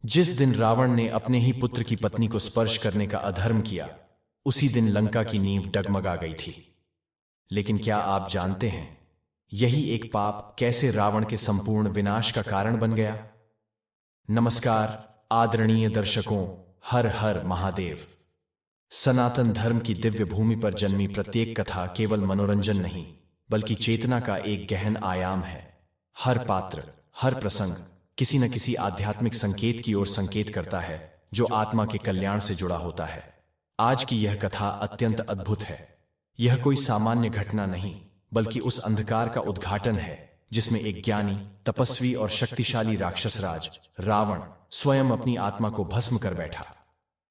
जिस दिन रावण ने अपने ही पुत्र की पत्नी को स्पर्श करने का अधर्म किया, उसी दिन लंका की नींव डगमगा गई थी। लेकिन क्या आप जानते हैं, यही एक पाप कैसे रावण के संपूर्ण विनाश का कारण बन गया? नमस्कार आदरणीय दर्शकों, हर हर महादेव। सनातन धर्म की दिव्य भूमि पर जन्मी प्रत्येक कथा केवल मनोरंजन नहीं, बल्कि चेतना का एक गहन आयाम है। हर पात्र, हर प्रसंग किसी न किसी आध्यात्मिक संकेत की ओर संकेत करता है, जो आत्मा के कल्याण से जुड़ा होता है। आज की यह कथा अत्यंत अद्भुत है। यह कोई सामान्य घटना नहीं, बल्कि उस अंधकार का उद्घाटन है जिसमें एक ज्ञानी, तपस्वी और शक्तिशाली राक्षस राज रावण स्वयं अपनी आत्मा को भस्म कर बैठा।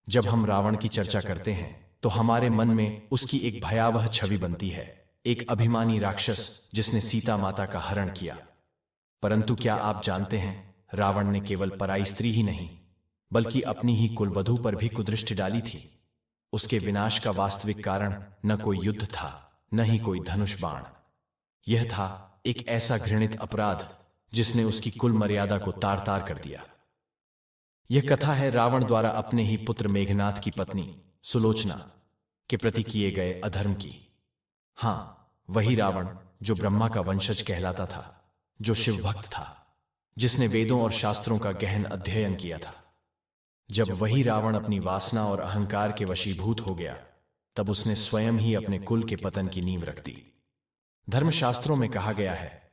जब हम रावण की चर्चा करते हैं तो हमारे मन में उसकी एक भयावह छवि बनती है, एक अभिमानी राक्षस जिसने सीता माता का हरण किया। परंतु क्या आप जानते हैं, रावण ने केवल पराई स्त्री ही नहीं, बल्कि अपनी ही कुलवधू पर भी कुदृष्टि डाली थी। उसके विनाश का वास्तविक कारण न कोई युद्ध था, न ही कोई धनुष बाण। यह था एक ऐसा घृणित अपराध जिसने उसकी कुल मर्यादा को तार तार कर दिया। यह कथा है रावण द्वारा अपने ही पुत्र मेघनाथ की पत्नी सुलोचना के प्रति किए गए अधर्म की। हां, वही रावण जो ब्रह्मा का वंशज कहलाता था, जो शिव भक्त था, जिसने वेदों और शास्त्रों का गहन अध्ययन किया था। जब वही रावण अपनी वासना और अहंकार के वशीभूत हो गया, तब उसने स्वयं ही अपने कुल के पतन की नींव रख दी। धर्मशास्त्रों में कहा गया है,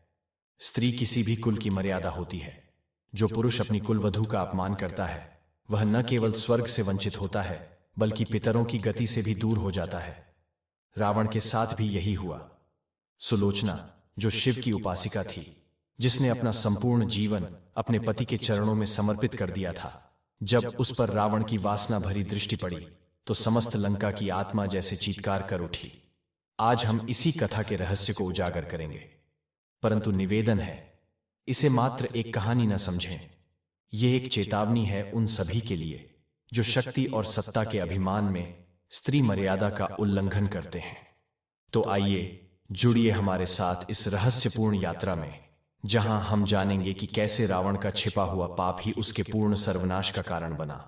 स्त्री किसी भी कुल की मर्यादा होती है। जो पुरुष अपनी कुलवधू का अपमान करता है, वह न केवल स्वर्ग से वंचित होता है, बल्कि पितरों की गति से भी दूर हो जाता है। रावण के साथ भी यही हुआ। सुलोचना, जो शिव की उपासिका थी, जिसने अपना संपूर्ण जीवन अपने पति के चरणों में समर्पित कर दिया था, जब उस पर रावण की वासना भरी दृष्टि पड़ी तो समस्त लंका की आत्मा जैसे चीत्कार कर उठी। आज हम इसी कथा के रहस्य को उजागर करेंगे, परंतु निवेदन है, इसे मात्र एक कहानी न समझें। यह एक चेतावनी है उन सभी के लिए जो शक्ति और सत्ता के अभिमान में स्त्री मर्यादा का उल्लंघन करते हैं। तो आइए जुड़िए हमारे साथ इस रहस्यपूर्ण यात्रा में, जहां हम जानेंगे कि कैसे रावण का छिपा हुआ पाप ही उसके पूर्ण सर्वनाश का कारण बना,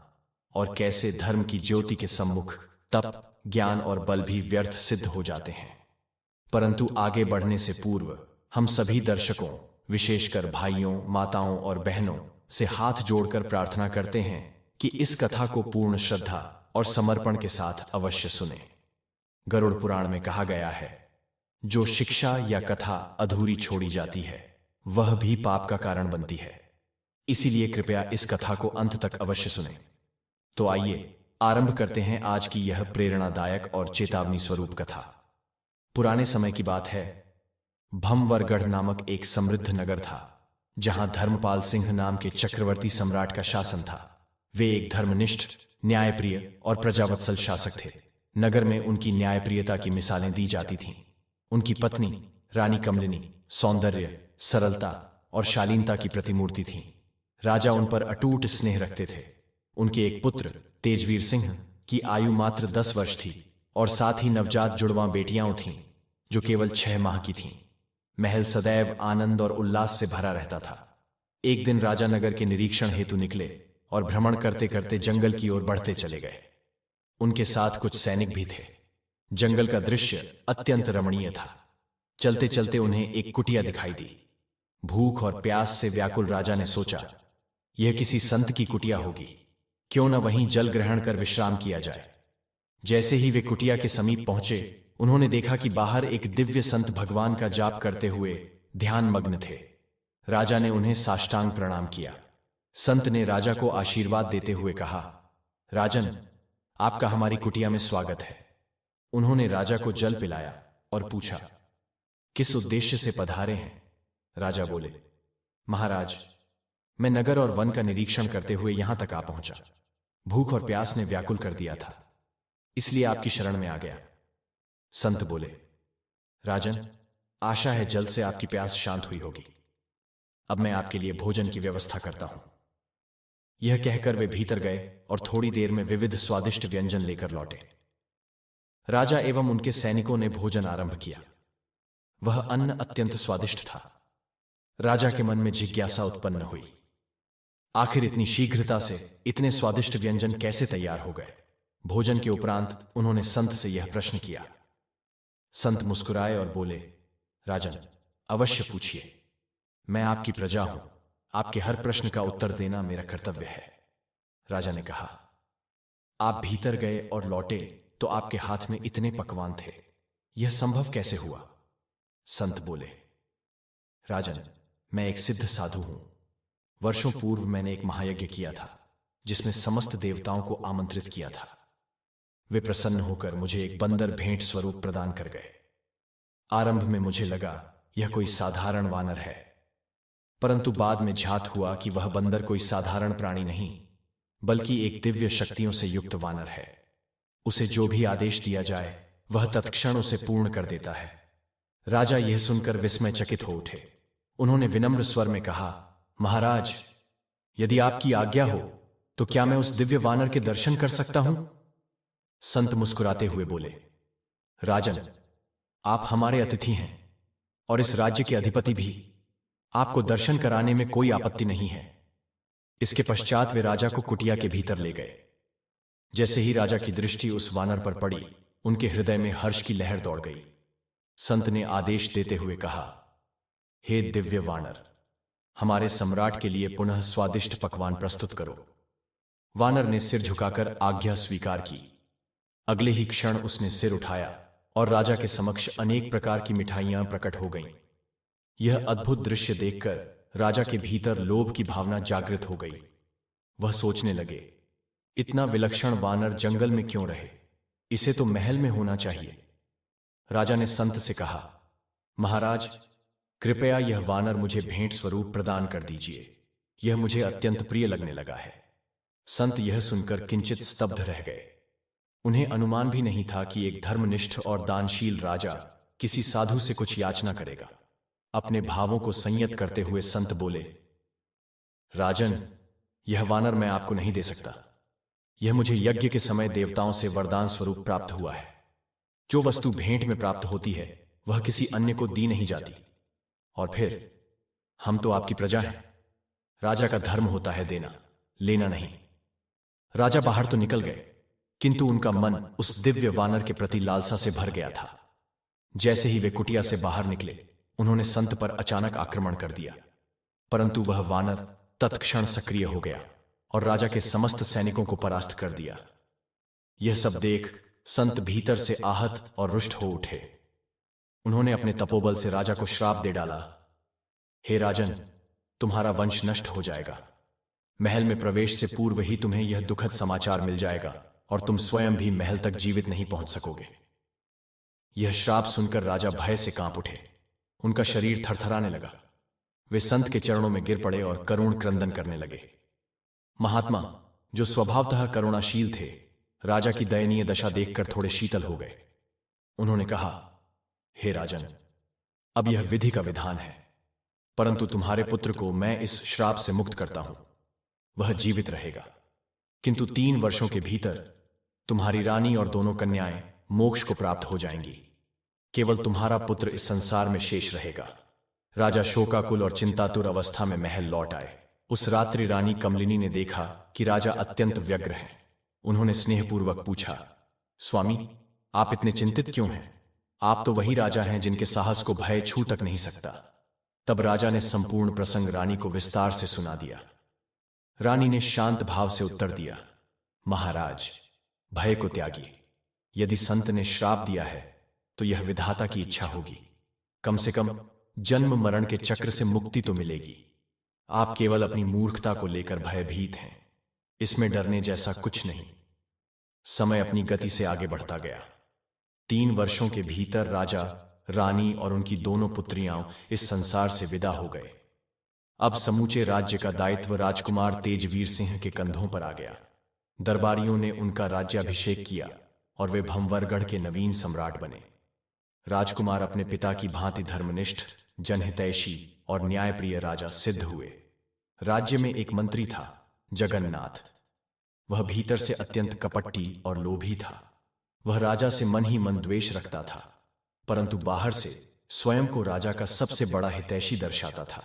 और कैसे धर्म की ज्योति के सम्मुख तप, ज्ञान और बल भी व्यर्थ सिद्ध हो जाते हैं। परंतु आगे बढ़ने से पूर्व हम सभी दर्शकों, विशेषकर भाइयों, माताओं और बहनों से हाथ जोड़कर प्रार्थना करते हैं कि इस कथा को पूर्ण श्रद्धा और समर्पण के साथ अवश्य सुने। गरुड़ पुराण में कहा गया है, जो शिक्षा या कथा अधूरी छोड़ी जाती है, वह भी पाप का कारण बनती है। इसीलिए कृपया इस कथा को अंत तक अवश्य सुनें। तो आइए आरंभ करते हैं आज की यह प्रेरणादायक और चेतावनी स्वरूप कथा। पुराने समय की बात है। भंवरगढ़ नामक एक समृद्ध नगर था, जहां धर्मपाल सिंह नाम के चक्रवर्ती सम्राट का शासन था। वे एक धर्मनिष्ठ, न्यायप्रिय और प्रजावत्सल शासक थे। नगर में उनकी न्यायप्रियता की मिसालें दी जाती थीं। उनकी पत्नी रानी कमलिनी सौंदर्य, सरलता और शालीनता की प्रतिमूर्ति थीं। राजा उन पर अटूट स्नेह रखते थे। उनके एक पुत्र तेजवीर सिंह की आयु मात्र 10 वर्ष थी, और साथ ही नवजात जुड़वां बेटियां थीं जो केवल 6 माह की थीं। महल सदैव आनंद और उल्लास से भरा रहता था। एक दिन राजा नगर के निरीक्षण हेतु निकले और भ्रमण करते करते जंगल की ओर बढ़ते चले गए। उनके साथ कुछ सैनिक भी थे। जंगल का दृश्य अत्यंत रमणीय था। चलते चलते उन्हें एक कुटिया दिखाई दी। भूख और प्यास से व्याकुल राजा ने सोचा, यह किसी संत की कुटिया होगी, क्यों न वहीं जल ग्रहण कर विश्राम किया जाए। जैसे ही वे कुटिया के समीप पहुंचे, उन्होंने देखा कि बाहर एक दिव्य संत भगवान का जाप करते हुए ध्यान मग्न थे। राजा ने उन्हें साष्टांग प्रणाम किया। संत ने राजा को आशीर्वाद देते हुए कहा, राजन, आपका हमारी कुटिया में स्वागत है। उन्होंने राजा को जल पिलाया और पूछा, किस उद्देश्य से पधारे हैं? राजा बोले, महाराज, मैं नगर और वन का निरीक्षण करते हुए यहां तक आ पहुंचा। भूख और प्यास ने व्याकुल कर दिया था, इसलिए आपकी शरण में आ गया। संत बोले, राजन, आशा है जल्द से आपकी प्यास शांत हुई होगी। अब मैं आपके लिए भोजन की व्यवस्था करता हूं। यह कहकर वे भीतर गए और थोड़ी देर में विविध स्वादिष्ट व्यंजन लेकर लौटे। राजा एवं उनके सैनिकों ने भोजन आरंभ किया। वह अन्न अत्यंत स्वादिष्ट था। राजा के मन में जिज्ञासा उत्पन्न हुई, आखिर इतनी शीघ्रता से इतने स्वादिष्ट व्यंजन कैसे तैयार हो गए? भोजन के उपरांत उन्होंने संत से यह प्रश्न किया। संत मुस्कुराए और बोले, राजन, अवश्य पूछिए। मैं आपकी प्रजा हूं। आपके हर प्रश्न का उत्तर देना मेरा कर्तव्य है। राजा ने कहा। आप भीतर गए और लौटे तो आपके हाथ में इतने पकवान थे। यह संभव कैसे हुआ? संत बोले, राजन, मैं एक सिद्ध साधु हूं। वर्षों पूर्व मैंने एक महायज्ञ किया था जिसमें समस्त देवताओं को आमंत्रित किया था। वे प्रसन्न होकर मुझे एक बंदर भेंट स्वरूप प्रदान कर गए। आरंभ में मुझे लगा यह कोई साधारण वानर है, परंतु बाद में ज्ञात हुआ कि वह बंदर कोई साधारण प्राणी नहीं, बल्कि एक दिव्य शक्तियों से युक्त वानर है। उसे जो भी आदेश दिया जाए वह तत्क्षण उसे पूर्ण कर देता है। राजा यह सुनकर विस्मयचकित हो उठे। उन्होंने विनम्र स्वर में कहा, महाराज, यदि आपकी आज्ञा हो तो क्या मैं उस दिव्य वानर के दर्शन कर सकता हूं? संत मुस्कुराते हुए बोले, राजन, आप हमारे अतिथि हैं और इस राज्य के अधिपति भी। आपको दर्शन कराने में कोई आपत्ति नहीं है। इसके पश्चात वे राजा को कुटिया के भीतर ले गए। जैसे ही राजा की दृष्टि उस वानर पर पड़ी, उनके हृदय में हर्ष की लहर दौड़ गई। संत ने आदेश देते हुए कहा, हे दिव्य वानर, हमारे सम्राट के लिए पुनः स्वादिष्ट पकवान प्रस्तुत करो। वानर ने सिर झुकाकर आज्ञा स्वीकार की। अगले ही क्षण उसने सिर उठाया और राजा के समक्ष अनेक प्रकार की मिठाइयां प्रकट हो गईं। यह अद्भुत दृश्य देखकर राजा के भीतर लोभ की भावना जागृत हो गई। वह सोचने लगे, इतना विलक्षण वानर जंगल में क्यों रहे? इसे तो महल में होना चाहिए। राजा ने संत से कहा, महाराज, कृपया यह वानर मुझे भेंट स्वरूप प्रदान कर दीजिए। यह मुझे अत्यंत प्रिय लगने लगा है। संत यह सुनकर किंचित स्तब्ध रह गए। उन्हें अनुमान भी नहीं था कि एक धर्मनिष्ठ और दानशील राजा किसी साधु से कुछ याचना करेगा। अपने भावों को संयत करते हुए संत बोले, राजन, यह वानर मैं आपको नहीं दे सकता। यह मुझे यज्ञ के समय देवताओं से वरदान स्वरूप प्राप्त हुआ है। जो वस्तु भेंट में प्राप्त होती है वह किसी अन्य को दी नहीं जाती। और फिर हम तो आपकी प्रजा हैं। राजा का धर्म होता है देना, लेना नहीं। राजा बाहर तो निकल गए, किंतु उनका मन उस दिव्य वानर के प्रति लालसा से भर गया था। जैसे ही वे कुटिया से बाहर निकले, उन्होंने संत पर अचानक आक्रमण कर दिया, परंतु वह वानर तत्क्षण सक्रिय हो गया और राजा के समस्त सैनिकों को परास्त कर दिया। यह सब देख संत भीतर से आहत और रुष्ट हो उठे। उन्होंने अपने तपोबल से राजा को श्राप दे डाला, हे राजन, तुम्हारा वंश नष्ट हो जाएगा। महल में प्रवेश से पूर्व ही तुम्हें यह दुखद समाचार मिल जाएगा और तुम स्वयं भी महल तक जीवित नहीं पहुंच सकोगे। यह श्राप सुनकर राजा भय से कांप उठे। उनका शरीर थरथराने लगा। वे संत के चरणों में गिर पड़े और करुण क्रंदन करने लगे। महात्मा, जो स्वभावतः करुणाशील थे, राजा की दयनीय दशा देखकर थोड़े शीतल हो गए। उन्होंने कहा, हे राजन, अब यह विधि का विधान है, परंतु तुम्हारे पुत्र को मैं इस श्राप से मुक्त करता हूं। वह जीवित रहेगा, किंतु 3 वर्षों के भीतर तुम्हारी रानी और दोनों कन्याएं मोक्ष को प्राप्त हो जाएंगी। केवल तुम्हारा पुत्र इस संसार में शेष रहेगा। राजा शोकाकुल और चिंतातुर अवस्था में महल लौट आए। उस रात्रि रानी कमलिनी ने देखा कि राजा अत्यंत व्यग्र हैं। उन्होंने स्नेहपूर्वक पूछा, स्वामी, आप इतने चिंतित क्यों हैं? आप तो वही राजा हैं जिनके साहस को भय छू तक नहीं सकता। तब राजा ने संपूर्ण प्रसंग रानी को विस्तार से सुना दिया। रानी ने शांत भाव से उत्तर दिया, महाराज, भय को त्यागिए। यदि संत ने श्राप दिया है तो यह विधाता की इच्छा होगी। कम से कम जन्म मरण के चक्र से मुक्ति तो मिलेगी। आप केवल अपनी मूर्खता को लेकर भयभीत हैं। इसमें डरने जैसा कुछ नहीं। समय अपनी गति से आगे बढ़ता गया। 3 वर्षों के भीतर राजा, रानी और उनकी दोनों पुत्रियां इस संसार से विदा हो गए। अब समूचे राज्य का दायित्व राजकुमार तेजवीर सिंह के कंधों पर आ गया। दरबारियों ने उनका राज्याभिषेक किया और वे भंवरगढ़ के नवीन सम्राट बने। राजकुमार अपने पिता की भांति धर्मनिष्ठ, जनहितैषी और न्यायप्रिय राजा सिद्ध हुए। राज्य में एक मंत्री था, जगन्नाथ। वह भीतर से अत्यंत कपटी और लोभी था। वह राजा से मन ही मन द्वेष रखता था, परंतु बाहर से स्वयं को राजा का सबसे बड़ा हितैषी दर्शाता था।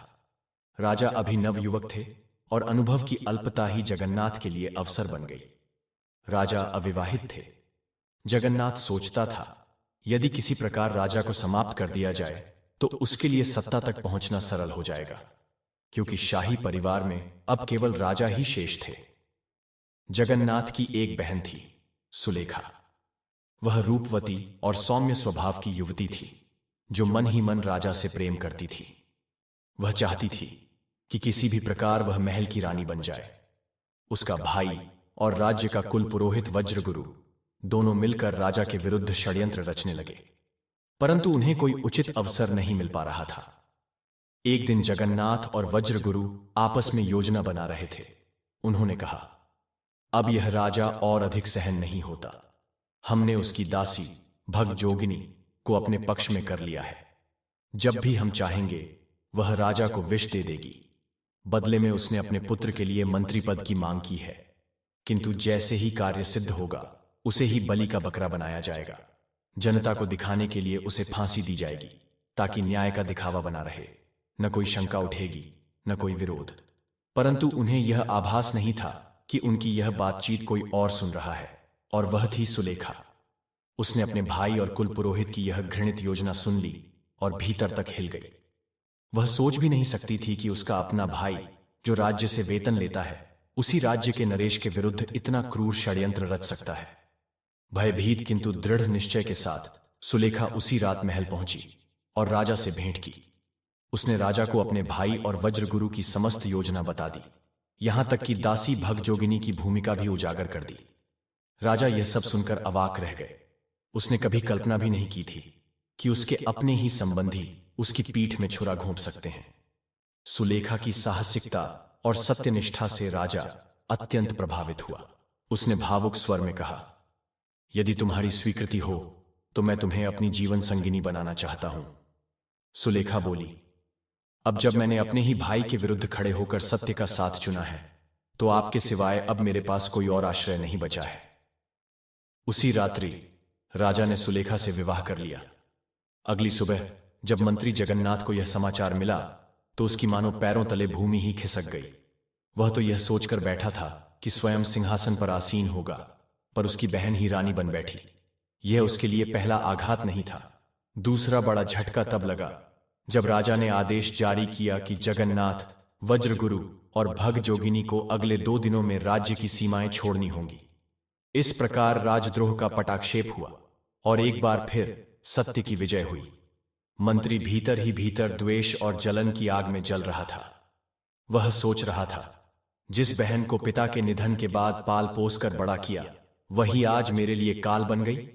राजा अभी नव युवक थे। और अनुभव की अल्पता ही जगन्नाथ के लिए अवसर बन गई। राजा अविवाहित थे। जगन्नाथ सोचता था, यदि किसी प्रकार राजा को समाप्त कर दिया जाए तो उसके लिए सत्ता तक पहुंचना सरल हो जाएगा, क्योंकि शाही परिवार में अब केवल राजा ही शेष थे। जगन्नाथ की एक बहन थी, सुलेखा। वह रूपवती और सौम्य स्वभाव की युवती थी, जो मन ही मन राजा से प्रेम करती थी। वह चाहती थी कि किसी भी प्रकार वह महल की रानी बन जाए। उसका भाई और राज्य का कुल पुरोहित वज्रगुरु दोनों मिलकर राजा के विरुद्ध षड्यंत्र रचने लगे, परंतु उन्हें कोई उचित अवसर नहीं मिल पा रहा था। एक दिन जगन्नाथ और वज्रगुरु आपस में योजना बना रहे थे। उन्होंने कहा, अब यह राजा और अधिक सहन नहीं होता। हमने उसकी दासी भगजोगिनी को अपने पक्ष में कर लिया है। जब भी हम चाहेंगे वह राजा को विष दे देगी। बदले में उसने अपने पुत्र के लिए मंत्री पद की मांग की है, किंतु जैसे ही कार्य सिद्ध होगा उसे ही बलि का बकरा बनाया जाएगा। जनता को दिखाने के लिए उसे फांसी दी जाएगी, ताकि न्याय का दिखावा बना रहे। न कोई शंका उठेगी, न कोई विरोध। परंतु उन्हें यह आभास नहीं था कि उनकी यह बातचीत कोई और सुन रहा है, और वह थी सुलेखा। उसने अपने भाई और कुल पुरोहित की यह घृणित योजना सुन ली और भीतर तक हिल गई। वह सोच भी नहीं सकती थी कि उसका अपना भाई, जो राज्य से वेतन लेता है, उसी राज्य के नरेश के विरुद्ध इतना क्रूर षड्यंत्र रच सकता है। भयभीत किंतु दृढ़ निश्चय के साथ सुलेखा उसी रात महल पहुंची और राजा से भेंट की। उसने राजा को अपने भाई और वज्रगुरु की समस्त योजना बता दी, यहां तक कि दासी भगजोगिनी की भूमिका भी उजागर कर दी। राजा यह सब सुनकर अवाक रह गए। उसने कभी कल्पना भी नहीं की थी कि उसके अपने ही संबंधी उसकी पीठ में छुरा घोंप सकते हैं। सुलेखा की साहसिकता और सत्यनिष्ठा से राजा अत्यंत प्रभावित हुआ। उसने भावुक स्वर में कहा, यदि तुम्हारी स्वीकृति हो तो मैं तुम्हें अपनी जीवन संगिनी बनाना चाहता हूं। सुलेखा बोली, अब जब मैंने अपने ही भाई के विरुद्ध खड़े होकर सत्य का साथ चुना है, तो आपके सिवाय अब मेरे पास कोई और आश्रय नहीं बचा है। उसी रात्रि राजा ने सुलेखा से विवाह कर लिया। अगली सुबह जब मंत्री जगन्नाथ को यह समाचार मिला तो उसकी मानो पैरों तले भूमि ही खिसक गई। वह तो यह सोचकर बैठा था कि स्वयं सिंहासन पर आसीन होगा, पर उसकी बहन ही रानी बन बैठी। यह उसके लिए पहला आघात नहीं था। दूसरा बड़ा झटका तब लगा जब राजा ने आदेश जारी किया कि जगन्नाथ, वज्रगुरु और भगजोगिनी को अगले 2 दिनों में राज्य की सीमाएं छोड़नी होंगी। इस प्रकार राजद्रोह का पटाक्षेप हुआ और एक बार फिर सत्य की विजय हुई। मंत्री भीतर ही भीतर द्वेष और जलन की आग में जल रहा था। वह सोच रहा था, जिस बहन को पिता के निधन के बाद पाल पोस कर बड़ा किया, वही आज मेरे लिए काल बन गई।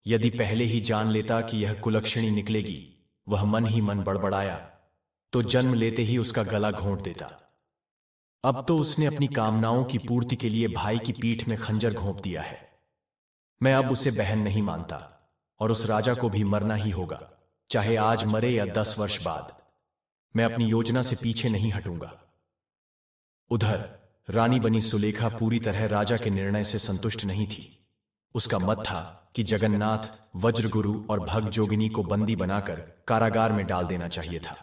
यदि पहले ही जान लेता कि यह कुलक्षणी निकलेगी, वह मन ही मन बड़बड़ाया तो जन्म लेते ही उसका गला घोंट देता। अब तो उसने अपनी कामनाओं की पूर्ति के लिए भाई की पीठ में खंजर घोंप दिया है। मैं अब उसे बहन नहीं मानता और उस राजा को भी मरना ही होगा, चाहे आज मरे या 10 वर्ष बाद। मैं अपनी योजना से पीछे नहीं हटूंगा। उधर रानी बनी सुलेखा पूरी तरह राजा के निर्णय से संतुष्ट नहीं थी। उसका मत था कि जगन्नाथ, वज्रगुरु और भगजोगिनी को बंदी बनाकर कारागार में डाल देना चाहिए था।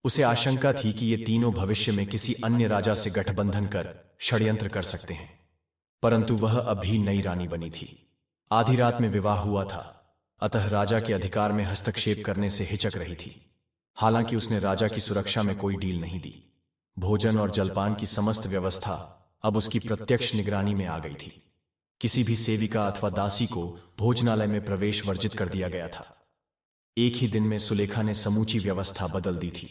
उसे आशंका थी कि ये तीनों भविष्य में किसी अन्य राजा से गठबंधन कर षड्यंत्र कर सकते हैं, परंतु वह अभी नई रानी बनी थी। आधी रात में विवाह हुआ था, अतः राजा के अधिकार में हस्तक्षेप करने से हिचक रही थी। हालांकि उसने राजा की सुरक्षा में कोई ढील नहीं दी। भोजन और जलपान की समस्त व्यवस्था अब उसकी प्रत्यक्ष निगरानी में आ गई थी। किसी भी सेविका अथवा दासी को भोजनालय में प्रवेश वर्जित कर दिया गया था। एक ही दिन में सुलेखा ने समूची व्यवस्था बदल दी थी।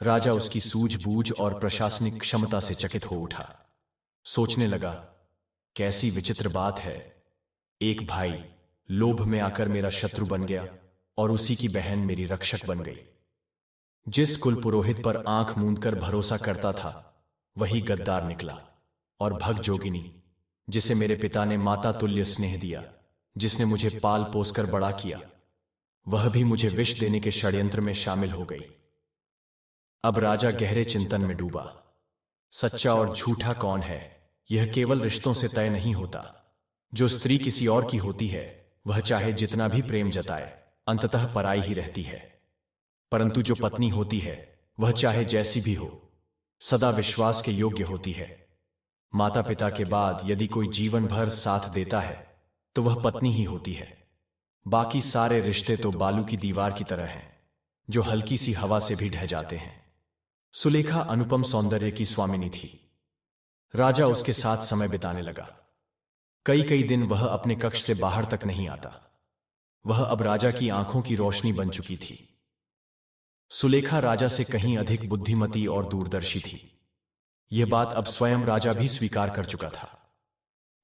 राजा उसकी सूझबूझ और प्रशासनिक क्षमता से चकित हो उठा। सोचने लगा, कैसी विचित्र बात है, एक भाई लोभ में आकर मेरा शत्रु बन गया और उसी की बहन मेरी रक्षक बन गई। जिस कुल पुरोहित पर आंख मूंदकर भरोसा करता था, वही गद्दार निकला। और भगजोगिनी, जिसे मेरे पिता ने माता तुल्य स्नेह दिया, जिसने मुझे पाल पोसकर बड़ा किया, वह भी मुझे विष देने के षड्यंत्र में शामिल हो गई। अब राजा गहरे चिंतन में डूबा। सच्चा और झूठा कौन है, यह केवल रिश्तों से तय नहीं होता। जो स्त्री किसी और की होती है, वह चाहे जितना भी प्रेम जताए, अंततः पराई ही रहती है। परंतु जो पत्नी होती है, वह चाहे जैसी भी हो, सदा विश्वास के योग्य होती है। माता पिता के बाद यदि कोई जीवन भर साथ देता है तो वह पत्नी ही होती है। बाकी सारे रिश्ते तो बालू की दीवार की तरह हैं, जो हल्की सी हवा से भी ढह जाते हैं। सुलेखा अनुपम सौंदर्य की स्वामिनी थी। राजा उसके साथ समय बिताने लगा। कई कई दिन वह अपने कक्ष से बाहर तक नहीं आता। वह अब राजा की आंखों की रोशनी बन चुकी थी। सुलेखा राजा से कहीं अधिक बुद्धिमती और दूरदर्शी थी। यह बात अब स्वयं राजा भी स्वीकार कर चुका था।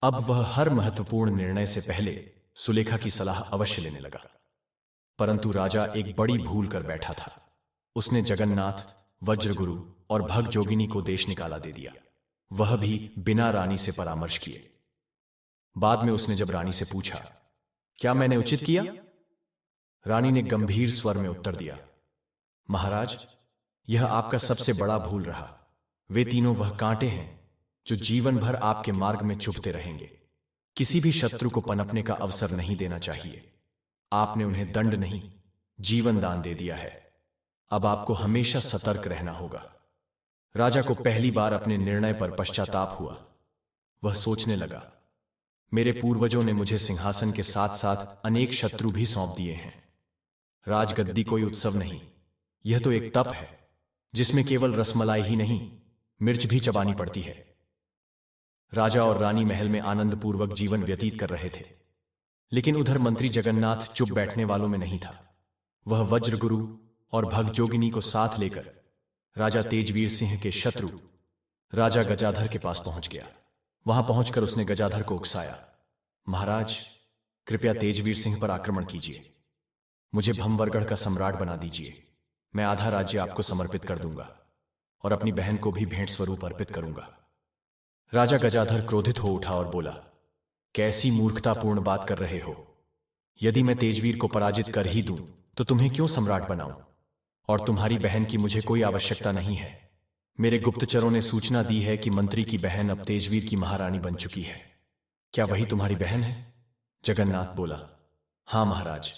अब वह हर महत्वपूर्ण निर्णय से पहले सुलेखा की सलाह अवश्य लेने लगा। परंतु राजा एक बड़ी भूल कर बैठा था। उसने जगन्नाथ, वज्रगुरु और भगजोगिनी को देश निकाला दे दिया, वह भी बिना रानी से परामर्श किए। बाद में उसने जब रानी से पूछा, क्या मैंने उचित किया? रानी ने गंभीर स्वर में उत्तर दिया, महाराज, यह आपका सबसे बड़ा भूल रहा। वे तीनों वह कांटे हैं जो जीवन भर आपके मार्ग में चुभते रहेंगे। किसी भी शत्रु को पनपने का अवसर नहीं देना चाहिए। आपने उन्हें दंड नहीं, जीवन दान दे दिया है। अब आपको हमेशा सतर्क रहना होगा। राजा को पहली बार अपने निर्णय पर पश्चाताप हुआ। वह सोचने लगा, मेरे पूर्वजों ने मुझे सिंहासन के साथ साथ अनेक शत्रु भी सौंप दिए हैं। राजगद्दी कोई उत्सव नहीं, यह तो एक तप है जिसमें केवल रसमलाई ही नहीं, मिर्च भी चबानी पड़ती है। राजा और रानी महल में आनंदपूर्वक जीवन व्यतीत कर रहे थे, लेकिन उधर मंत्री जगन्नाथ चुप बैठने वालों में नहीं था। वह वज्रगुरु और भगजोगिनी को साथ लेकर राजा तेजवीर सिंह के शत्रु राजा गजाधर के पास पहुंच गया। वहां पहुंचकर उसने गजाधर को उकसाया, महाराज, कृपया तेजवीर सिंह पर आक्रमण कीजिए। मुझे भंवरगढ़ का सम्राट बना दीजिए। मैं आधा राज्य आपको समर्पित कर दूंगा और अपनी बहन को भी भेंट स्वरूप अर्पित करूंगा। राजा गजाधर क्रोधित हो उठा और बोला, कैसी मूर्खतापूर्ण बात कर रहे हो? यदि मैं तेजवीर को पराजित कर ही दूं तो तुम्हें क्यों सम्राट बनाऊं? और तुम्हारी बहन की मुझे कोई आवश्यकता नहीं है। मेरे गुप्तचरों ने सूचना दी है कि मंत्री की बहन अब तेजवीर की महारानी बन चुकी है। क्या वही तुम्हारी बहन है? जगन्नाथ बोला, हां महाराज,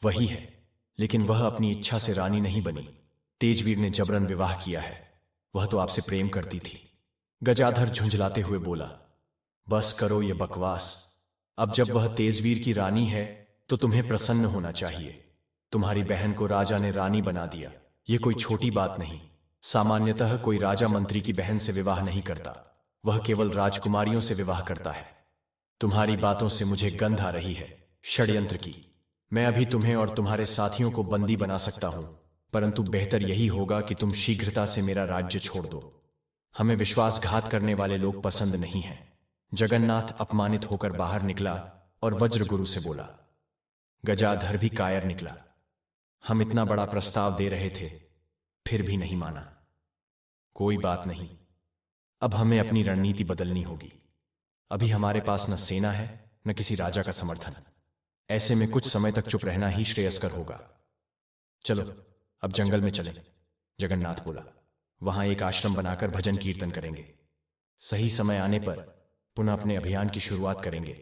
वही है, लेकिन वह अपनी इच्छा से रानी नहीं बनी। तेजवीर ने जबरन विवाह किया है। वह तो आपसे प्रेम करती थी। गजाधर झुंझलाते हुए बोला, बस करो ये बकवास। अब जब वह तेजवीर की रानी है तो तुम्हें प्रसन्न होना चाहिए। तुम्हारी बहन को राजा ने रानी बना दिया, ये कोई छोटी बात नहीं। सामान्यतः कोई राजा मंत्री की बहन से विवाह नहीं करता, वह केवल राजकुमारियों से विवाह करता है। तुम्हारी बातों से मुझे गंध आ रही है, षड्यंत्र की। मैं अभी तुम्हें और तुम्हारे साथियों को बंदी बना सकता हूं, परंतु बेहतर यही होगा कि तुम शीघ्रता से मेरा राज्य छोड़ दो। हमें विश्वासघात करने वाले लोग पसंद नहीं हैं। जगन्नाथ अपमानित होकर बाहर निकला और वज्रगुरु से बोला। गजाधर भी कायर निकला। हम इतना बड़ा प्रस्ताव दे रहे थे, फिर भी नहीं माना। कोई बात नहीं, अब हमें अपनी रणनीति बदलनी होगी। अभी हमारे पास न सेना है न किसी राजा का समर्थन। ऐसे में कुछ समय तक चुप रहना ही श्रेयस्कर होगा। चलो अब जंगल में चलें, जगन्नाथ बोला। वहां एक आश्रम बनाकर भजन कीर्तन करेंगे। सही समय आने पर पुनः अपने अभियान की शुरुआत करेंगे।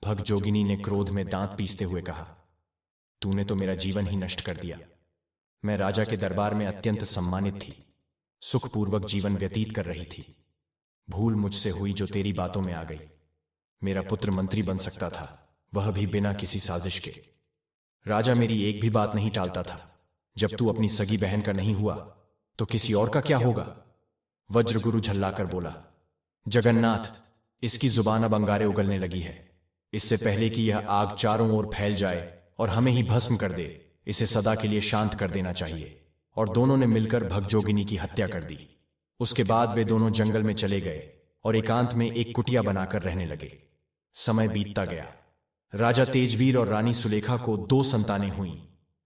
भगजोगिनी ने क्रोध में दांत पीसते हुए कहा, तूने तो मेरा जीवन ही नष्ट कर दिया। मैं राजा के दरबार में अत्यंत सम्मानित थी, सुखपूर्वक जीवन व्यतीत कर रही थी। भूल मुझसे हुई जो तेरी बातों में आ गई। मेरा पुत्र मंत्री बन सकता था, वह भी बिना किसी साजिश के। राजा मेरी एक भी बात नहीं टालता था। जब तू अपनी सगी बहन का नहीं हुआ तो किसी और का क्या होगा? वज्रगुरु झल्लाकर बोला, जगन्नाथ, इसकी जुबान अब अंगारे उगलने लगी है। इससे पहले कि यह आग चारों ओर फैल जाए और हमें ही भस्म कर दे, इसे सदा के लिए शांत कर देना चाहिए। और दोनों ने मिलकर भगजोगिनी की हत्या कर दी। उसके बाद वे दोनों जंगल में चले गए और एकांत में एक कुटिया बनाकर रहने लगे। समय बीतता गया। राजा तेजवीर और रानी सुलेखा को 2 संतानें हुईं,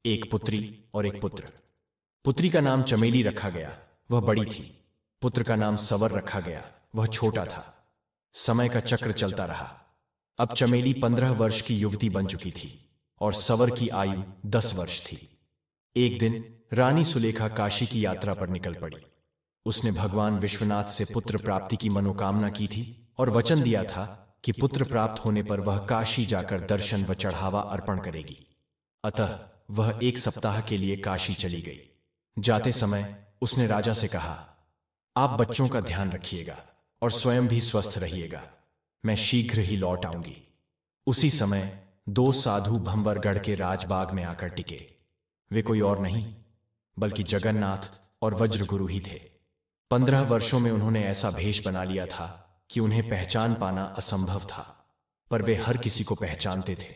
एक पुत्री और एक पुत्र। पुत्री का नाम चमेली रखा गया, वह बड़ी थी। पुत्र का नाम सवर रखा गया, वह छोटा था। समय का चक्र चलता रहा। अब चमेली 15 वर्ष की युवती बन चुकी थी और सवर की आयु 10 वर्ष थी। एक दिन रानी सुलेखा काशी की यात्रा पर निकल पड़ी। उसने भगवान विश्वनाथ से पुत्र प्राप्ति की मनोकामना की थी और वचन दिया था कि पुत्र प्राप्त होने पर वह काशी जाकर दर्शन व चढ़ावा अर्पण करेगी। अतः वह 1 सप्ताह के लिए काशी चली गई। जाते समय उसने राजा से कहा, आप बच्चों का ध्यान रखिएगा और स्वयं भी स्वस्थ रहिएगा। मैं शीघ्र ही लौट आऊंगी। उसी समय दो साधु भंवरगढ़ के राजबाग में आकर टिके। वे कोई और नहीं बल्कि जगन्नाथ और वज्रगुरु ही थे। 15 वर्षों में उन्होंने ऐसा भेष बना लिया था कि उन्हें पहचान पाना असंभव था, पर वे हर किसी को पहचानते थे।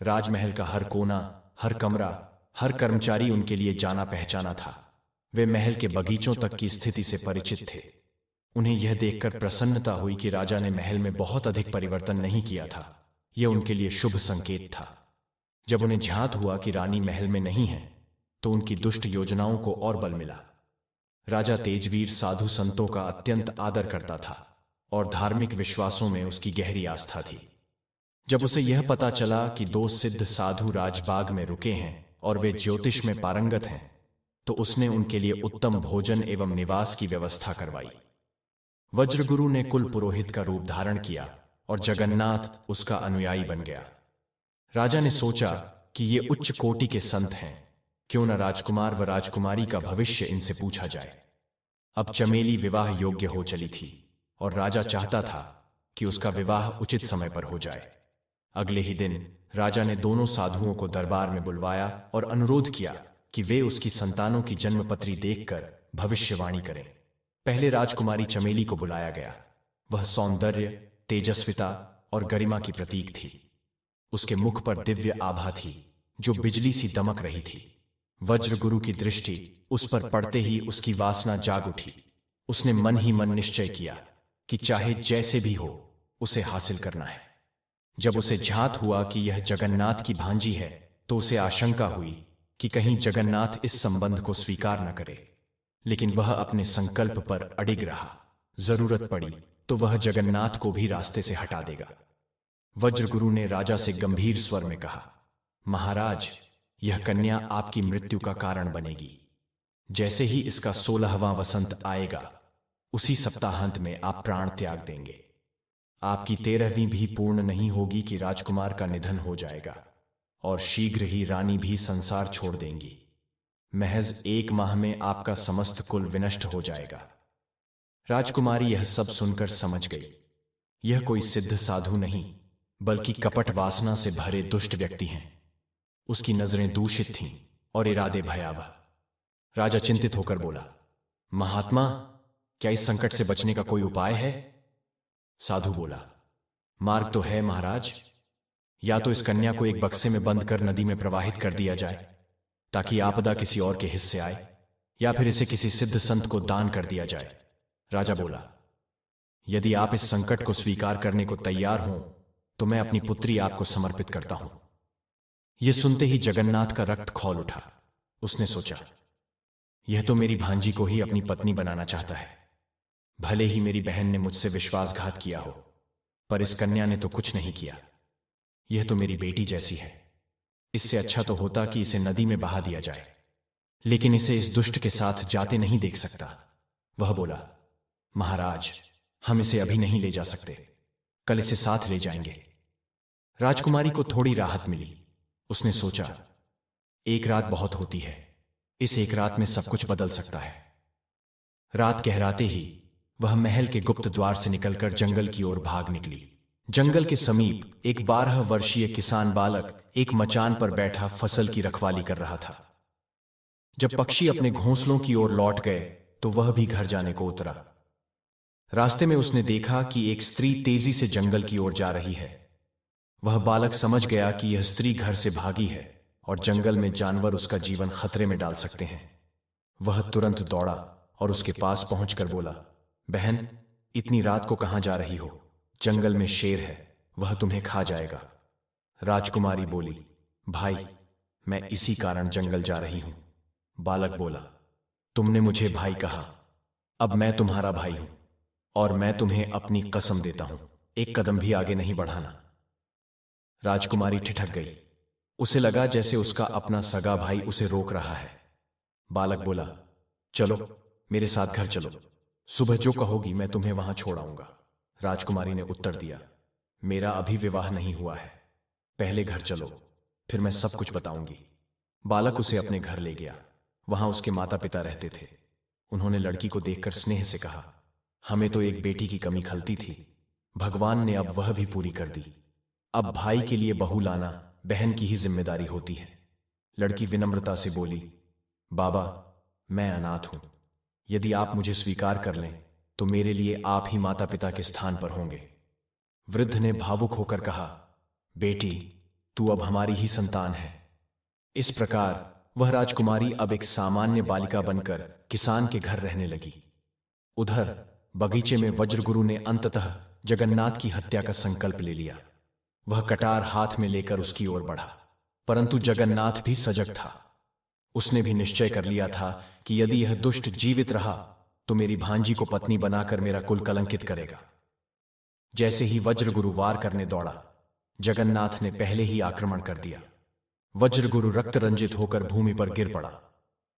राजमहल का हर कोना, हर कमरा, हर कर्मचारी उनके लिए जाना पहचाना था। वे महल के बगीचों तक की स्थिति से परिचित थे। उन्हें यह देखकर प्रसन्नता हुई कि राजा ने महल में बहुत अधिक परिवर्तन नहीं किया था। यह उनके लिए शुभ संकेत था। जब उन्हें ज्ञात हुआ कि रानी महल में नहीं है, तो उनकी दुष्ट योजनाओं को और बल मिला। राजा तेजवीर साधु संतों का अत्यंत आदर करता था और धार्मिक विश्वासों में उसकी गहरी आस्था थी। जब उसे यह पता चला कि दो सिद्ध साधु राजबाग में रुके हैं और वे ज्योतिष में पारंगत हैं, तो उसने उनके लिए उत्तम भोजन एवं निवास की व्यवस्था करवाई। वज्रगुरु ने कुल पुरोहित का रूप धारण किया और जगन्नाथ उसका अनुयायी बन गया। राजा ने सोचा कि ये उच्च कोटि के संत हैं, क्यों न राजकुमार व राजकुमारी का भविष्य इनसे पूछा जाए। अब चमेली विवाह योग्य हो चली थी और राजा चाहता था कि उसका विवाह उचित समय पर हो जाए। अगले ही दिन राजा ने दोनों साधुओं को दरबार में बुलवाया और अनुरोध किया कि वे उसकी संतानों की जन्मपत्री देखकर भविष्यवाणी करें। पहले राजकुमारी चमेली को बुलाया गया। वह सौंदर्य, तेजस्विता और गरिमा की प्रतीक थी। उसके मुख पर दिव्य आभा थी जो बिजली सी दमक रही थी। वज्रगुरु की दृष्टि उस पर पड़ते ही उसकी वासना जाग उठी। उसने मन ही मन निश्चय किया कि चाहे जैसे भी हो उसे हासिल करना है। जब उसे ज्ञात हुआ कि यह जगन्नाथ की भांजी है, तो उसे आशंका हुई कि कहीं जगन्नाथ इस संबंध को स्वीकार न करे, लेकिन वह अपने संकल्प पर अडिग रहा। जरूरत पड़ी तो वह जगन्नाथ को भी रास्ते से हटा देगा। वज्रगुरु ने राजा से गंभीर स्वर में कहा, महाराज, यह कन्या आपकी मृत्यु का कारण बनेगी। जैसे ही इसका 16वां वसंत आएगा, उसी सप्ताहांत में आप प्राण त्याग देंगे। आपकी 13वीं भी पूर्ण नहीं होगी कि राजकुमार का निधन हो जाएगा और शीघ्र ही रानी भी संसार छोड़ देंगी। महज 1 माह में आपका समस्त कुल विनष्ट हो जाएगा। राजकुमारी यह सब सुनकर समझ गई। यह कोई सिद्ध साधु नहीं बल्कि कपट वासना से भरे दुष्ट व्यक्ति हैं। उसकी नजरें दूषित थीं और इरादे भयावह। राजा चिंतित होकर बोला, महात्मा, क्या इस संकट से बचने का कोई उपाय है? साधु बोला, मार्ग तो है महाराज। या तो इस कन्या को एक बक्से में बंद कर नदी में प्रवाहित कर दिया जाए ताकि आपदा किसी और के हिस्से आए, या फिर इसे किसी सिद्ध संत को दान कर दिया जाए। राजा बोला, यदि आप इस संकट को स्वीकार करने को तैयार हों तो मैं अपनी पुत्री आपको समर्पित करता हूं। यह सुनते ही जगन्नाथ का रक्त खौल उठा। उसने सोचा, यह तो मेरी भांजी को ही अपनी पत्नी बनाना चाहता है। भले ही मेरी बहन ने मुझसे विश्वासघात किया हो, पर इस कन्या ने तो कुछ नहीं किया। यह तो मेरी बेटी जैसी है। इससे अच्छा तो होता कि इसे नदी में बहा दिया जाए, लेकिन इसे इस दुष्ट के साथ जाते नहीं देख सकता। वह बोला, महाराज, हम इसे अभी नहीं ले जा सकते, कल इसे साथ ले जाएंगे। राजकुमारी को थोड़ी राहत मिली। उसने सोचा, एक रात बहुत होती है, इस एक रात में सब कुछ बदल सकता है। रात गहराते ही वह महल के गुप्त द्वार से निकलकर जंगल की ओर भाग निकली। जंगल के समीप एक 12 वर्षीय किसान बालक एक मचान पर बैठा फसल की रखवाली कर रहा था। जब पक्षी अपने घोंसलों की ओर लौट गए तो वह भी घर जाने को उतरा। रास्ते में उसने देखा कि एक स्त्री तेजी से जंगल की ओर जा रही है। वह बालक समझ गया कि यह स्त्री घर से भागी है और जंगल में जानवर उसका जीवन खतरे में डाल सकते हैं। वह तुरंत दौड़ा और उसके पास पहुंचकर बोला, बहन, इतनी रात को कहां जा रही हो? जंगल में शेर है, वह तुम्हें खा जाएगा। राजकुमारी बोली, भाई, मैं इसी कारण जंगल जा रही हूं। बालक बोला, तुमने मुझे भाई कहा, अब मैं तुम्हारा भाई हूं और मैं तुम्हें अपनी कसम देता हूं, एक कदम भी आगे नहीं बढ़ाना। राजकुमारी ठिठक गई। उसे लगा जैसे उसका अपना सगा भाई उसे रोक रहा है। बालक बोला, चलो मेरे साथ घर चलो, सुबह जो कहोगी मैं तुम्हें वहां छोड़ आऊंगा। राजकुमारी ने उत्तर दिया, मेरा अभी विवाह नहीं हुआ है, पहले घर चलो, फिर मैं सब कुछ बताऊंगी। बालक उसे अपने घर ले गया। वहां उसके माता पिता रहते थे। उन्होंने लड़की को देखकर स्नेह से कहा, हमें तो एक बेटी की कमी खलती थी, भगवान ने अब वह भी पूरी कर दी। अब भाई के लिए बहू लाना बहन की ही जिम्मेदारी होती है। लड़की विनम्रता से बोली, बाबा, मैं अनाथ हूं। यदि आप मुझे स्वीकार कर लें तो मेरे लिए आप ही माता पिता के स्थान पर होंगे। वृद्ध ने भावुक होकर कहा, बेटी, तू अब हमारी ही संतान है। इस प्रकार वह राजकुमारी अब एक सामान्य बालिका बनकर किसान के घर रहने लगी। उधर बगीचे में वज्रगुरु ने अंततः जगन्नाथ की हत्या का संकल्प ले लिया। वह कटार हाथ में लेकर उसकी ओर बढ़ा, परंतु जगन्नाथ भी सजग था। उसने भी निश्चय कर लिया था कि यदि यह दुष्ट जीवित रहा तो मेरी भांजी को पत्नी बनाकर मेरा कुल कलंकित करेगा। जैसे ही वज्रगुरु वार करने दौड़ा, जगन्नाथ ने पहले ही आक्रमण कर दिया। वज्रगुरु रक्त रंजित होकर भूमि पर गिर पड़ा।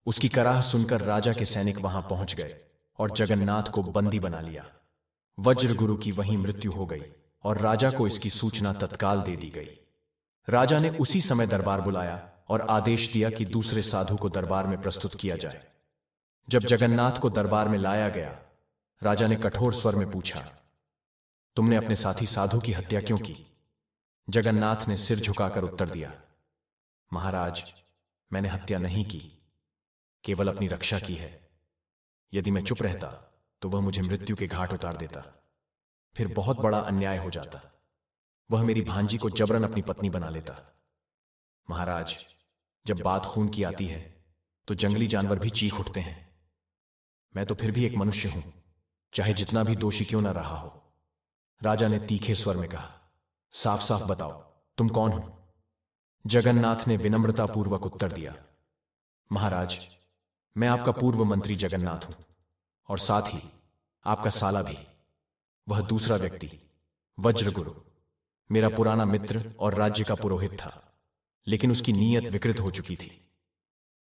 उसकी कराह सुनकर राजा के सैनिक वहां पहुंच गए और जगन्नाथ को बंदी बना लिया। वज्रगुरु की वहीं मृत्यु हो गई और राजा को इसकी सूचना तत्काल दे दी गई। राजा ने उसी समय दरबार बुलाया और आदेश दिया कि दूसरे साधु को दरबार में प्रस्तुत किया जाए। जब जगन्नाथ को दरबार में लाया गया, राजा ने कठोर स्वर में पूछा, तुमने अपने साथी साधु की हत्या क्यों की? जगन्नाथ ने सिर झुकाकर उत्तर दिया, महाराज, मैंने हत्या नहीं की, केवल अपनी रक्षा की है। यदि मैं चुप रहता तो वह मुझे मृत्यु के घाट उतार देता, फिर बहुत बड़ा अन्याय हो जाता। वह मेरी भांजी को जबरन अपनी पत्नी बना लेता। महाराज, जब बात खून की आती है तो जंगली जानवर भी चीख उठते हैं। मैं तो फिर भी एक मनुष्य हूं, चाहे जितना भी दोषी क्यों ना रहा हो। राजा ने तीखे स्वर में कहा, साफ साफ बताओ, तुम कौन हो? जगन्नाथ ने विनम्रतापूर्वक उत्तर दिया, महाराज, मैं आपका पूर्व मंत्री जगन्नाथ हूं और साथ ही आपका साला भी। वह दूसरा व्यक्ति वज्रगुरु मेरा पुराना मित्र और राज्य का पुरोहित था, लेकिन उसकी नीयत विकृत हो चुकी थी।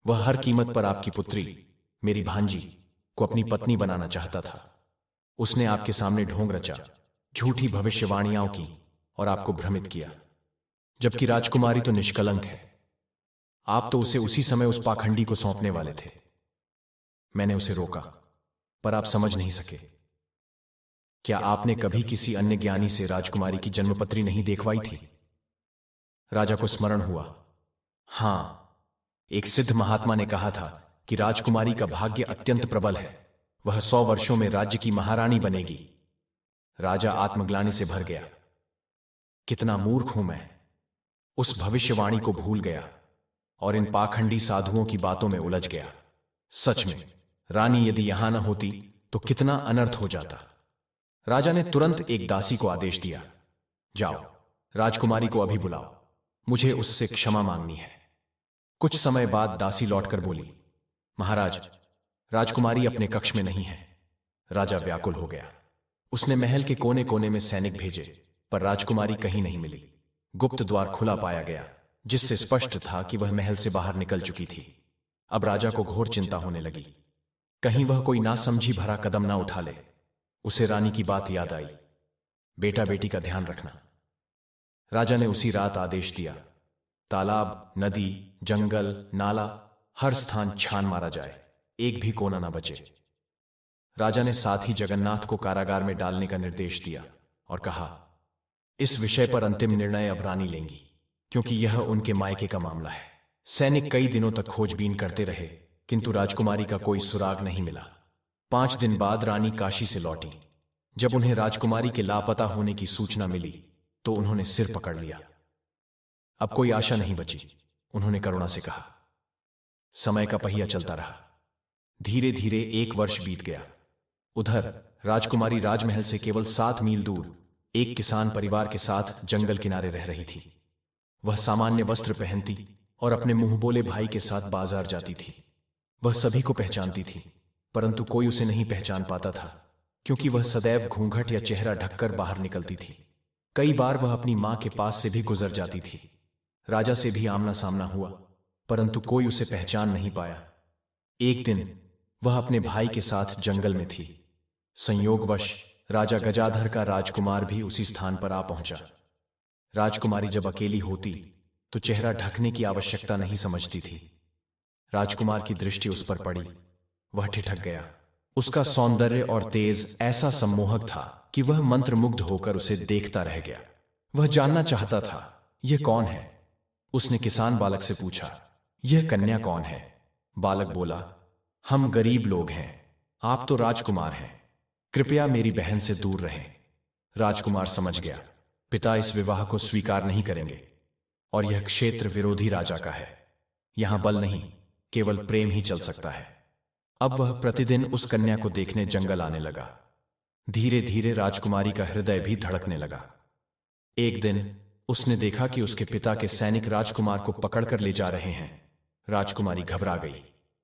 वह हर कीमत पर आपकी पुत्री, मेरी भांजी, को अपनी पत्नी बनाना चाहता था। उसने आपके सामने ढोंग रचा, झूठी भविष्यवाणियां की और आपको भ्रमित किया, जबकि राजकुमारी तो निष्कलंक है। आप तो उसे उसी समय उस पाखंडी को सौंपने वाले थे। मैंने उसे रोका, पर आप समझ नहीं सके। क्या आपने कभी किसी अन्य ज्ञानी से राजकुमारी की जन्मपत्री नहीं देखवाई थी? राजा को स्मरण हुआ। हां, एक सिद्ध महात्मा ने कहा था कि राजकुमारी का भाग्य अत्यंत प्रबल है, वह 100 वर्षों में राज्य की महारानी बनेगी। राजा आत्मग्लानि से भर गया। कितना मूर्ख हूं मैं, उस भविष्यवाणी को भूल गया और इन पाखंडी साधुओं की बातों में उलझ गया। सच में रानी यदि यहां न होती तो कितना अनर्थ हो जाता। राजा ने तुरंत एक दासी को आदेश दिया, जाओ, राजकुमारी को अभी बुलाओ, मुझे उससे क्षमा मांगनी है। कुछ समय बाद दासी लौटकर बोली, महाराज, राजकुमारी अपने कक्ष में नहीं है। राजा व्याकुल हो गया। उसने महल के कोने कोने में सैनिक भेजे, पर राजकुमारी कहीं नहीं मिली। गुप्त द्वार खुला पाया गया, जिससे स्पष्ट था कि वह महल से बाहर निकल चुकी थी। अब राजा को घोर चिंता होने लगी, कहीं वह कोई नासमझी भरा कदम ना उठा ले। उसे रानी की बात याद आई, बेटा बेटी का ध्यान रखना। राजा ने उसी रात आदेश दिया, तालाब, नदी, जंगल, नाला, हर स्थान छान मारा जाए, एक भी कोना ना बचे। राजा ने साथ ही जगन्नाथ को कारागार में डालने का निर्देश दिया और कहा, इस विषय पर अंतिम निर्णय अब रानी लेंगी, क्योंकि यह उनके मायके का मामला है। सैनिक कई दिनों तक खोजबीन करते रहे, किंतु राजकुमारी का कोई सुराग नहीं मिला। 5 दिन बाद रानी काशी से लौटी। जब उन्हें राजकुमारी के लापता होने की सूचना मिली तो उन्होंने सिर पकड़ लिया। अब कोई आशा नहीं बची, उन्होंने करुणा से कहा। समय का पहिया चलता रहा। धीरे धीरे 1 वर्ष बीत गया। उधर राजकुमारी राजमहल से केवल 7 मील दूर एक किसान परिवार के साथ जंगल किनारे रह रही थी। वह सामान्य वस्त्र पहनती और अपने मुंह बोले भाई के साथ बाजार जाती थी। वह सभी को पहचानती थी, परंतु कोई उसे नहीं पहचान पाता था, क्योंकि वह सदैव घूंघट या चेहरा ढककर बाहर निकलती थी। कई बार वह अपनी मां के पास से भी गुजर जाती थी। राजा से भी आमना सामना हुआ, परंतु कोई उसे पहचान नहीं पाया। एक दिन वह अपने भाई के साथ जंगल में थी। संयोगवश राजा गजाधर का राजकुमार भी उसी स्थान पर आ पहुंचा। राजकुमारी जब अकेली होती तो चेहरा ढकने की आवश्यकता नहीं समझती थी। राजकुमार की दृष्टि उस पर पड़ी वह ठिठक गया। उसका सौंदर्य और तेज ऐसा सम्मोहक था कि वह मंत्रमुग्ध होकर उसे देखता रह गया। वह जानना चाहता था, यह कौन है? उसने किसान बालक से पूछा, यह कन्या कौन है? बालक बोला, हम गरीब लोग हैं, आप तो राजकुमार हैं, कृपया मेरी बहन से दूर रहें। राजकुमार समझ गया, पिता इस विवाह को स्वीकार नहीं करेंगे और यह क्षेत्र विरोधी राजा का है। यहां बल नहीं, केवल प्रेम ही चल सकता है। अब वह प्रतिदिन उस कन्या को देखने जंगल आने लगा। धीरे धीरे राजकुमारी का हृदय भी धड़कने लगा। एक दिन उसने देखा कि उसके पिता के सैनिक राजकुमार को पकड़कर ले जा रहे हैं। राजकुमारी घबरा गई।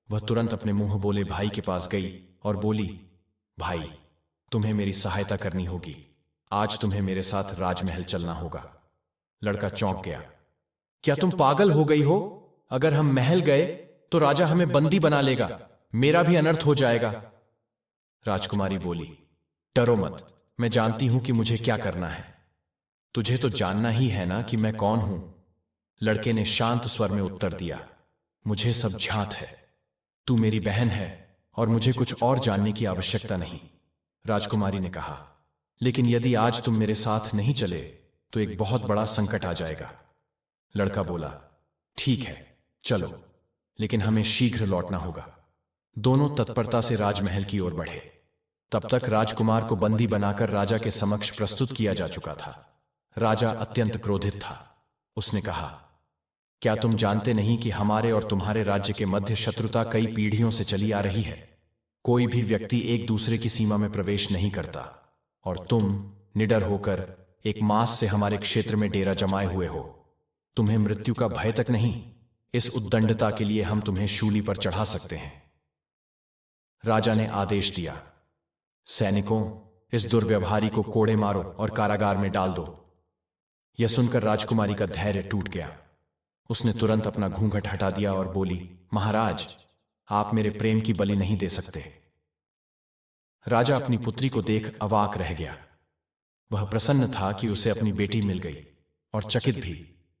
वह तुरंत अपने मुंह बोले भाई के पास गई और बोली, भाई, तुम्हें मेरी सहायता करनी होगी। आज तुम्हें मेरे साथ राजमहल चलना होगा। लड़का चौंक गया। क्या तुम पागल हो गई हो? अगर हम महल गए तो राजा हमें बंदी बना लेगा, मेरा भी अनर्थ हो जाएगा। राजकुमारी बोली, डरो मत, मैं जानती हूं कि मुझे क्या करना है। तुझे तो जानना ही है ना कि मैं कौन हूं? लड़के ने शांत स्वर में उत्तर दिया, मुझे सब ज्ञात है। तू मेरी बहन है और मुझे कुछ और जानने की आवश्यकता नहीं। राजकुमारी ने कहा, लेकिन यदि आज तुम मेरे साथ नहीं चले तो एक बहुत बड़ा संकट आ जाएगा। लड़का बोला, ठीक है, चलो, लेकिन हमें शीघ्र लौटना होगा। दोनों तत्परता से राजमहल की ओर बढ़े। तब तक राजकुमार को बंदी बनाकर राजा के समक्ष प्रस्तुत किया जा चुका था। राजा अत्यंत क्रोधित था। उसने कहा, क्या तुम जानते नहीं कि हमारे और तुम्हारे राज्य के मध्य शत्रुता कई पीढ़ियों से चली आ रही है? कोई भी व्यक्ति एक दूसरे की सीमा में प्रवेश नहीं करता, और तुम निडर होकर एक मास से हमारे क्षेत्र में डेरा जमाए हुए हो। तुम्हें मृत्यु का भय तक नहीं। इस उद्दंडता के लिए हम तुम्हें शूली पर चढ़ा सकते हैं। राजा ने आदेश दिया, सैनिकों, इस दुर्व्यवहारी को कोड़े मारो और कारागार में डाल दो। यह सुनकर राजकुमारी का धैर्य टूट गया। उसने तुरंत अपना घूंघट हटा दिया और बोली, महाराज, आप मेरे प्रेम की बलि नहीं दे सकते। राजा अपनी पुत्री को देख अवाक रह गया। वह प्रसन्न था कि उसे अपनी बेटी मिल गई, और चकित भी,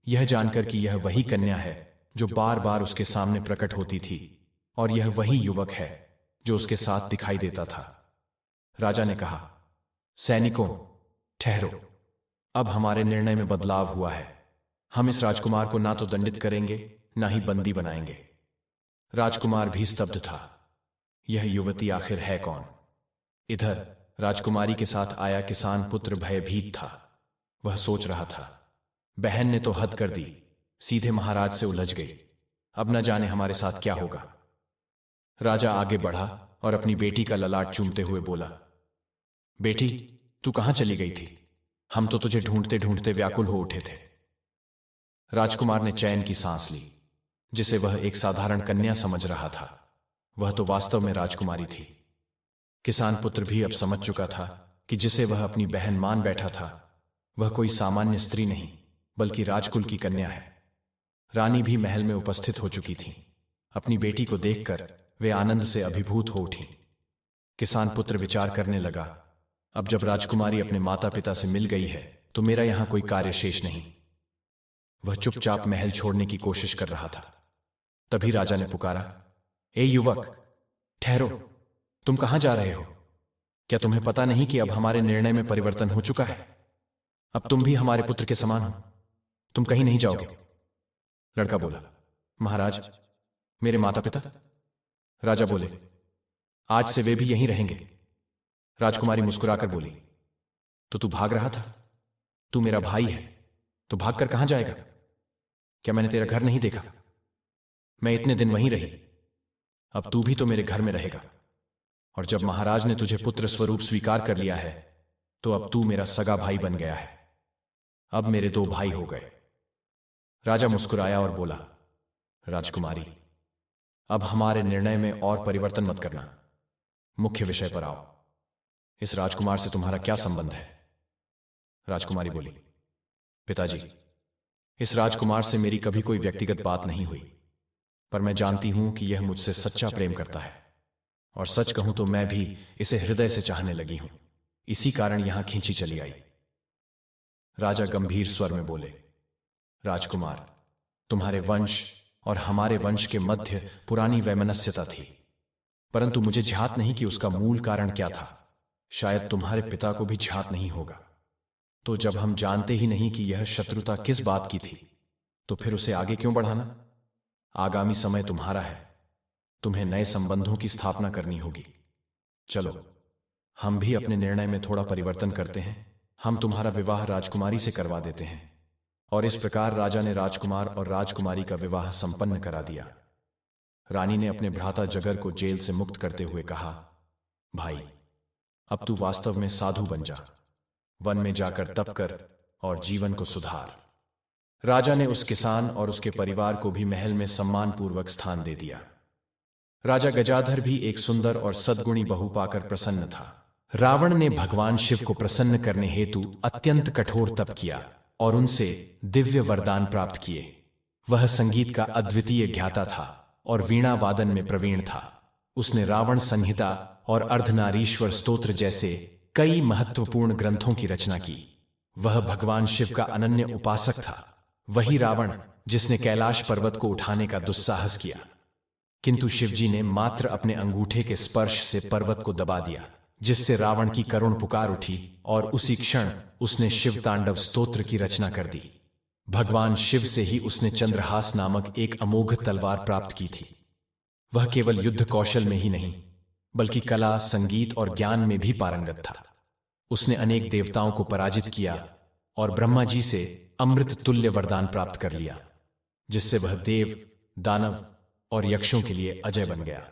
यह जानकर कि यह वही कन्या है जो बार बार उसके सामने प्रकट होती थी, और यह वही युवक है जो उसके साथ दिखाई देता था। राजा ने कहा, सैनिकों, ठहरो, अब हमारे निर्णय में बदलाव हुआ है। हम इस राजकुमार को ना तो दंडित करेंगे, ना ही बंदी बनाएंगे। राजकुमार भी स्तब्ध था। यह युवती आखिर है कौन? इधर राजकुमारी के साथ आया किसान पुत्र भयभीत था। वह सोच रहा था, बहन ने तो हद कर दी, सीधे महाराज से उलझ गई। अब न जाने हमारे साथ क्या होगा। राजा आगे बढ़ा और अपनी बेटी का ललाट चूमते हुए बोला, बेटी, तू कहां चली गई थी? हम तो तुझे ढूंढते ढूंढते व्याकुल हो उठे थे। राजकुमार ने चैन की सांस ली। जिसे वह एक साधारण कन्या समझ रहा था, वह तो वास्तव में राजकुमारी थी। किसान पुत्र भी अब समझ चुका था कि जिसे वह अपनी बहन मान बैठा था, वह कोई सामान्य स्त्री नहीं, बल्कि राजकुल की कन्या है। रानी भी महल में उपस्थित हो चुकी थी। अपनी बेटी को देखकर वे आनंद से अभिभूत हो उठी। किसान पुत्र विचार करने लगा, अब जब राजकुमारी अपने माता पिता से मिल गई है तो मेरा यहां कोई कार्य शेष नहीं। वह चुपचाप महल छोड़ने की कोशिश कर रहा था। तभी राजा ने पुकारा, ए युवक, ठहरो, तुम कहां जा रहे हो? क्या तुम्हें पता नहीं कि अब हमारे निर्णय में परिवर्तन हो चुका है? अब तुम भी हमारे पुत्र के समान हो, तुम कहीं नहीं जाओगे। लड़का बोला, महाराज, मेरे माता पिता? राजा बोले, आज से वे भी यहीं रहेंगे। राजकुमारी मुस्कुराकर बोली, तो तू भाग रहा था? तू मेरा भाई है, तो भागकर कहां जाएगा? क्या मैंने तेरा घर नहीं देखा? मैं इतने दिन वहीं रही, अब तू भी तो मेरे घर में रहेगा। और जब महाराज ने तुझे पुत्र स्वरूप स्वीकार कर लिया है, तो अब तू मेरा सगा भाई बन गया है। अब मेरे दो भाई हो गए। राजा मुस्कुराया और बोला, राजकुमारी, अब हमारे निर्णय में और परिवर्तन मत करना। मुख्य विषय पर आओ। इस राजकुमार से तुम्हारा क्या संबंध है? राजकुमारी बोली, पिताजी, इस राजकुमार से मेरी कभी कोई व्यक्तिगत बात नहीं हुई, पर मैं जानती हूं कि यह मुझसे सच्चा प्रेम करता है, और सच कहूं तो मैं भी इसे हृदय से चाहने लगी हूं। इसी कारण यहां खींची चली आई। राजा गंभीर स्वर में बोले, राजकुमार, तुम्हारे वंश और हमारे वंश के मध्य पुरानी वैमनस्यता थी। परंतु मुझे झ्यात नहीं कि उसका मूल कारण क्या था। शायद तुम्हारे पिता को भी झ्यात नहीं होगा। तो जब हम जानते ही नहीं कि यह शत्रुता किस बात की थी, तो फिर उसे आगे क्यों बढ़ाना? आगामी समय तुम्हारा है। तुम्हें नए संबंधों की स्थापना करनी होगी। चलो, हम भी अपने निर्णय में थोड़ा परिवर्तन करते हैं। हम तुम्हारा विवाह राजकुमारी से करवा देते हैं। और इस प्रकार राजा ने राजकुमार और राजकुमारी का विवाह संपन्न करा दिया। रानी ने अपने भ्राता जगर को जेल से मुक्त करते हुए कहा, भाई, अब तू वास्तव में साधु बन जा। वन में जाकर तप कर और जीवन को सुधार। राजा ने उस किसान और उसके परिवार को भी महल में सम्मानपूर्वक स्थान दे दिया। राजा गजाधर भी एक सुंदर और सद्गुणी बहू पाकर प्रसन्न था। रावण ने भगवान शिव को प्रसन्न करने हेतु अत्यंत कठोर तप किया और उनसे दिव्य वरदान प्राप्त किए। वह संगीत का अद्वितीय ज्ञाता था और वीणा वादन में प्रवीण था। उसने रावण संहिता और अर्धनारीश्वर स्तोत्र जैसे कई महत्वपूर्ण ग्रंथों की रचना की। वह भगवान शिव का अनन्य उपासक था। वही रावण जिसने कैलाश पर्वत को उठाने का दुस्साहस किया, किंतु शिवजी ने मात्र अपने अंगूठे के स्पर्श से पर्वत को दबा दिया, जिससे रावण की करुण पुकार उठी और उसी क्षण उसने शिव तांडव स्तोत्र की रचना कर दी। भगवान शिव से ही उसने चंद्रहास नामक एक अमोघ तलवार प्राप्त की थी। वह केवल युद्ध कौशल में ही नहीं, बल्कि कला, संगीत और ज्ञान में भी पारंगत था। उसने अनेक देवताओं को पराजित किया और ब्रह्मा जी से अमृत तुल्य वरदान प्राप्त कर लिया, जिससे वह देव, दानव और यक्षों के लिए अजय बन गया।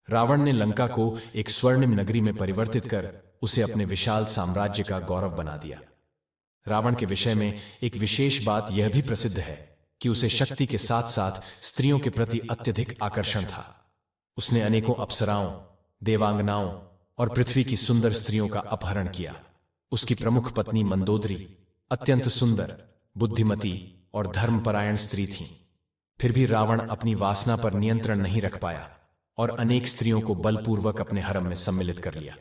रावण ने लंका को एक स्वर्णिम नगरी में परिवर्तित कर उसे अपने विशाल साम्राज्य का गौरव बना दिया। रावण के विषय में एक विशेष बात यह भी प्रसिद्ध है कि उसे शक्ति के साथ साथ स्त्रियों के प्रति अत्यधिक आकर्षण था। उसने अनेकों अप्सराओं, देवांगनाओं और पृथ्वी की सुंदर स्त्रियों का अपहरण किया। उसकी प्रमुख पत्नी मंदोदरी अत्यंत सुंदर, बुद्धिमती और धर्मपरायण स्त्री थी। फिर भी रावण अपनी वासना पर नियंत्रण नहीं रख पाया और अनेक स्त्रियों को बलपूर्वक अपने हरम में सम्मिलित कर लिया।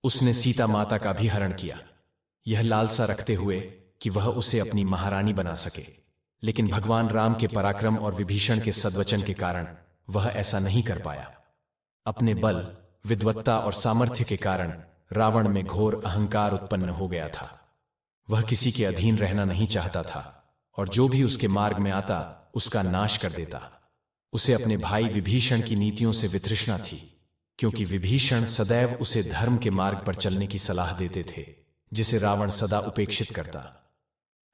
उसने सीता माता का भी हरण किया, यह लालसा रखते हुए कि वह उसे अपनी महारानी बना सके। लेकिन भगवान राम के पराक्रम और विभीषण के सद्वचन के कारण वह ऐसा नहीं कर पाया। अपने बल, विद्वत्ता और सामर्थ्य के कारण रावण में घोर अहंकार उत्पन्न हो गया था। वह किसी के अधीन रहना नहीं चाहता था और जो भी उसके मार्ग में आता उसका नाश कर देता। उसे अपने भाई विभीषण की नीतियों से वितृष्णा थी, क्योंकि विभीषण सदैव उसे धर्म के मार्ग पर चलने की सलाह देते थे, जिसे रावण सदा उपेक्षित करता।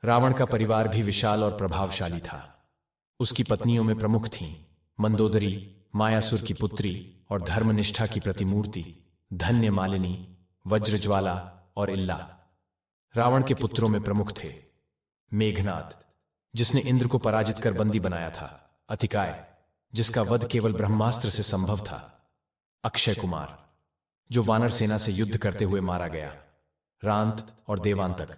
रावण का परिवार भी विशाल और प्रभावशाली था। उसकी पत्नियों में प्रमुख थीं मंदोदरी, मायासुर की पुत्री और धर्मनिष्ठा की प्रतिमूर्ति धन्य मालिनी, वज्रज्वाला और इल्ला। रावण के पुत्रों में प्रमुख थे मेघनाद, जिसने इंद्र को पराजित कर बंदी बनाया था, अतिकाय, जिसका वध केवल ब्रह्मास्त्र से संभव था, अक्षय कुमार, जो वानर सेना से युद्ध करते हुए मारा गया, रांत और देवांतक,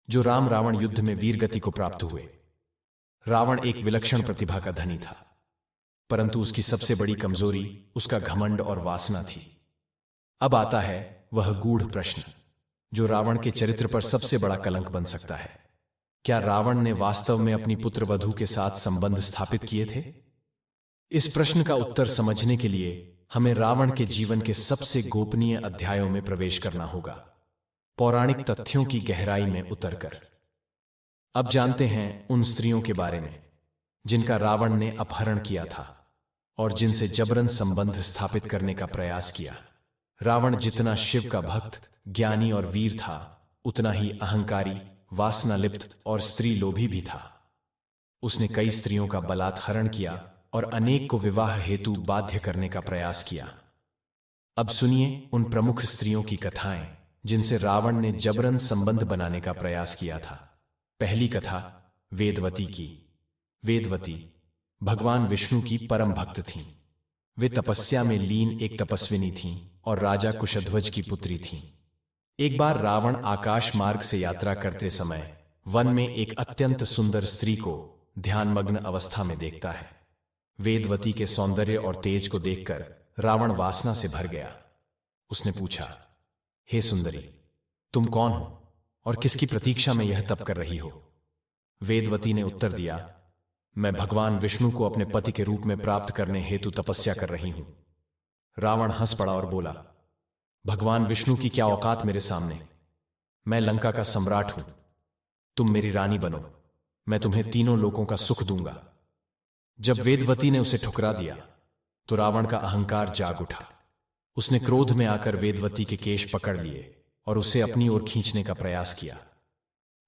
जो राम रावण युद्ध में वीरगति को प्राप्त हुए। रावण एक विलक्षण प्रतिभा का धनी था, परंतु उसकी सबसे बड़ी कमजोरी उसका घमंड और वासना थी। अब आता है वह गूढ़ प्रश्न, जो रावण के चरित्र पर सबसे बड़ा कलंक बन सकता है। क्या रावण ने वास्तव में अपनी पुत्र वधू के साथ संबंध स्थापित किए थे? इस प्रश्न का उत्तर समझने के लिए हमें रावण के जीवन के सबसे गोपनीय अध्यायों में प्रवेश करना होगा, पौराणिक तथ्यों की गहराई में उतरकर। अब जानते हैं उन स्त्रियों के बारे में जिनका रावण ने अपहरण किया था और जिनसे जबरन संबंध स्थापित करने का प्रयास किया। रावण जितना शिव का भक्त, ज्ञानी और वीर था, उतना ही अहंकारी, वासनालिप्त और स्त्री लोभी भी था। उसने कई स्त्रियों का बलात्हरण किया और अनेक को विवाह हेतु बाध्य करने का प्रयास किया। अब सुनिए उन प्रमुख स्त्रियों की कथाएं जिनसे रावण ने जबरन संबंध बनाने का प्रयास किया था। पहली कथा वेदवती की। वेदवती भगवान विष्णु की परम भक्त थीं। वे तपस्या में लीन एक तपस्विनी थीं और राजा कुशध्वज की पुत्री थीं। एक बार रावण आकाश मार्ग से यात्रा करते समय वन में एक अत्यंत सुंदर स्त्री को ध्यानमग्न अवस्था में देखता है। वेदवती के सौंदर्य और तेज को देखकर रावण वासना से भर गया। उसने पूछा, हे सुंदरी, तुम कौन हो और किसकी प्रतीक्षा में यह तप कर रही हो? वेदवती ने उत्तर दिया, मैं भगवान विष्णु को अपने पति के रूप में प्राप्त करने हेतु तपस्या कर रही हूं। रावण हंस पड़ा और बोला, भगवान विष्णु की क्या औकात मेरे सामने। मैं लंका का सम्राट हूं, तुम मेरी रानी बनो, मैं तुम्हें तीनों लोकों का सुख दूंगा। जब वेदवती ने उसे ठुकरा दिया तो रावण का अहंकार जाग उठा। उसने क्रोध में आकर वेदवती के केश पकड़ लिए और उसे अपनी ओर खींचने का प्रयास किया।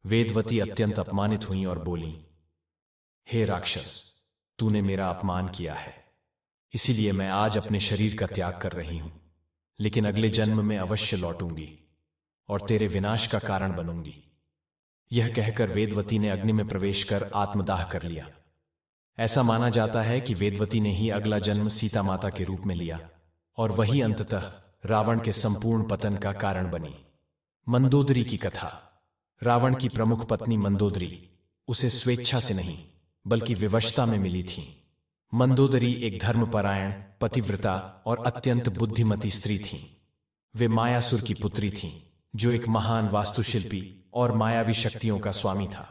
वेदवती अत्यंत अपमानित हुई और बोली, हे राक्षस, तूने मेरा अपमान किया है, इसीलिए मैं आज अपने शरीर का त्याग कर रही हूं, लेकिन अगले जन्म में अवश्य लौटूंगी और तेरे विनाश का कारण बनूंगी। यह कहकर वेदवती ने अग्नि में प्रवेश कर आत्मदाह कर लिया। ऐसा माना जाता है कि वेदवती ने ही अगला जन्म सीता माता के रूप में लिया और वही अंततः रावण के संपूर्ण पतन का कारण बनी। मंदोदरी की कथा। रावण की प्रमुख पत्नी मंदोदरी उसे स्वेच्छा से नहीं बल्कि विवशता में मिली थी। मंदोदरी एक धर्मपरायण, पतिव्रता और अत्यंत बुद्धिमती स्त्री थीं। वे मायासुर की पुत्री थीं, जो एक महान वास्तुशिल्पी और मायावी शक्तियों का स्वामी था।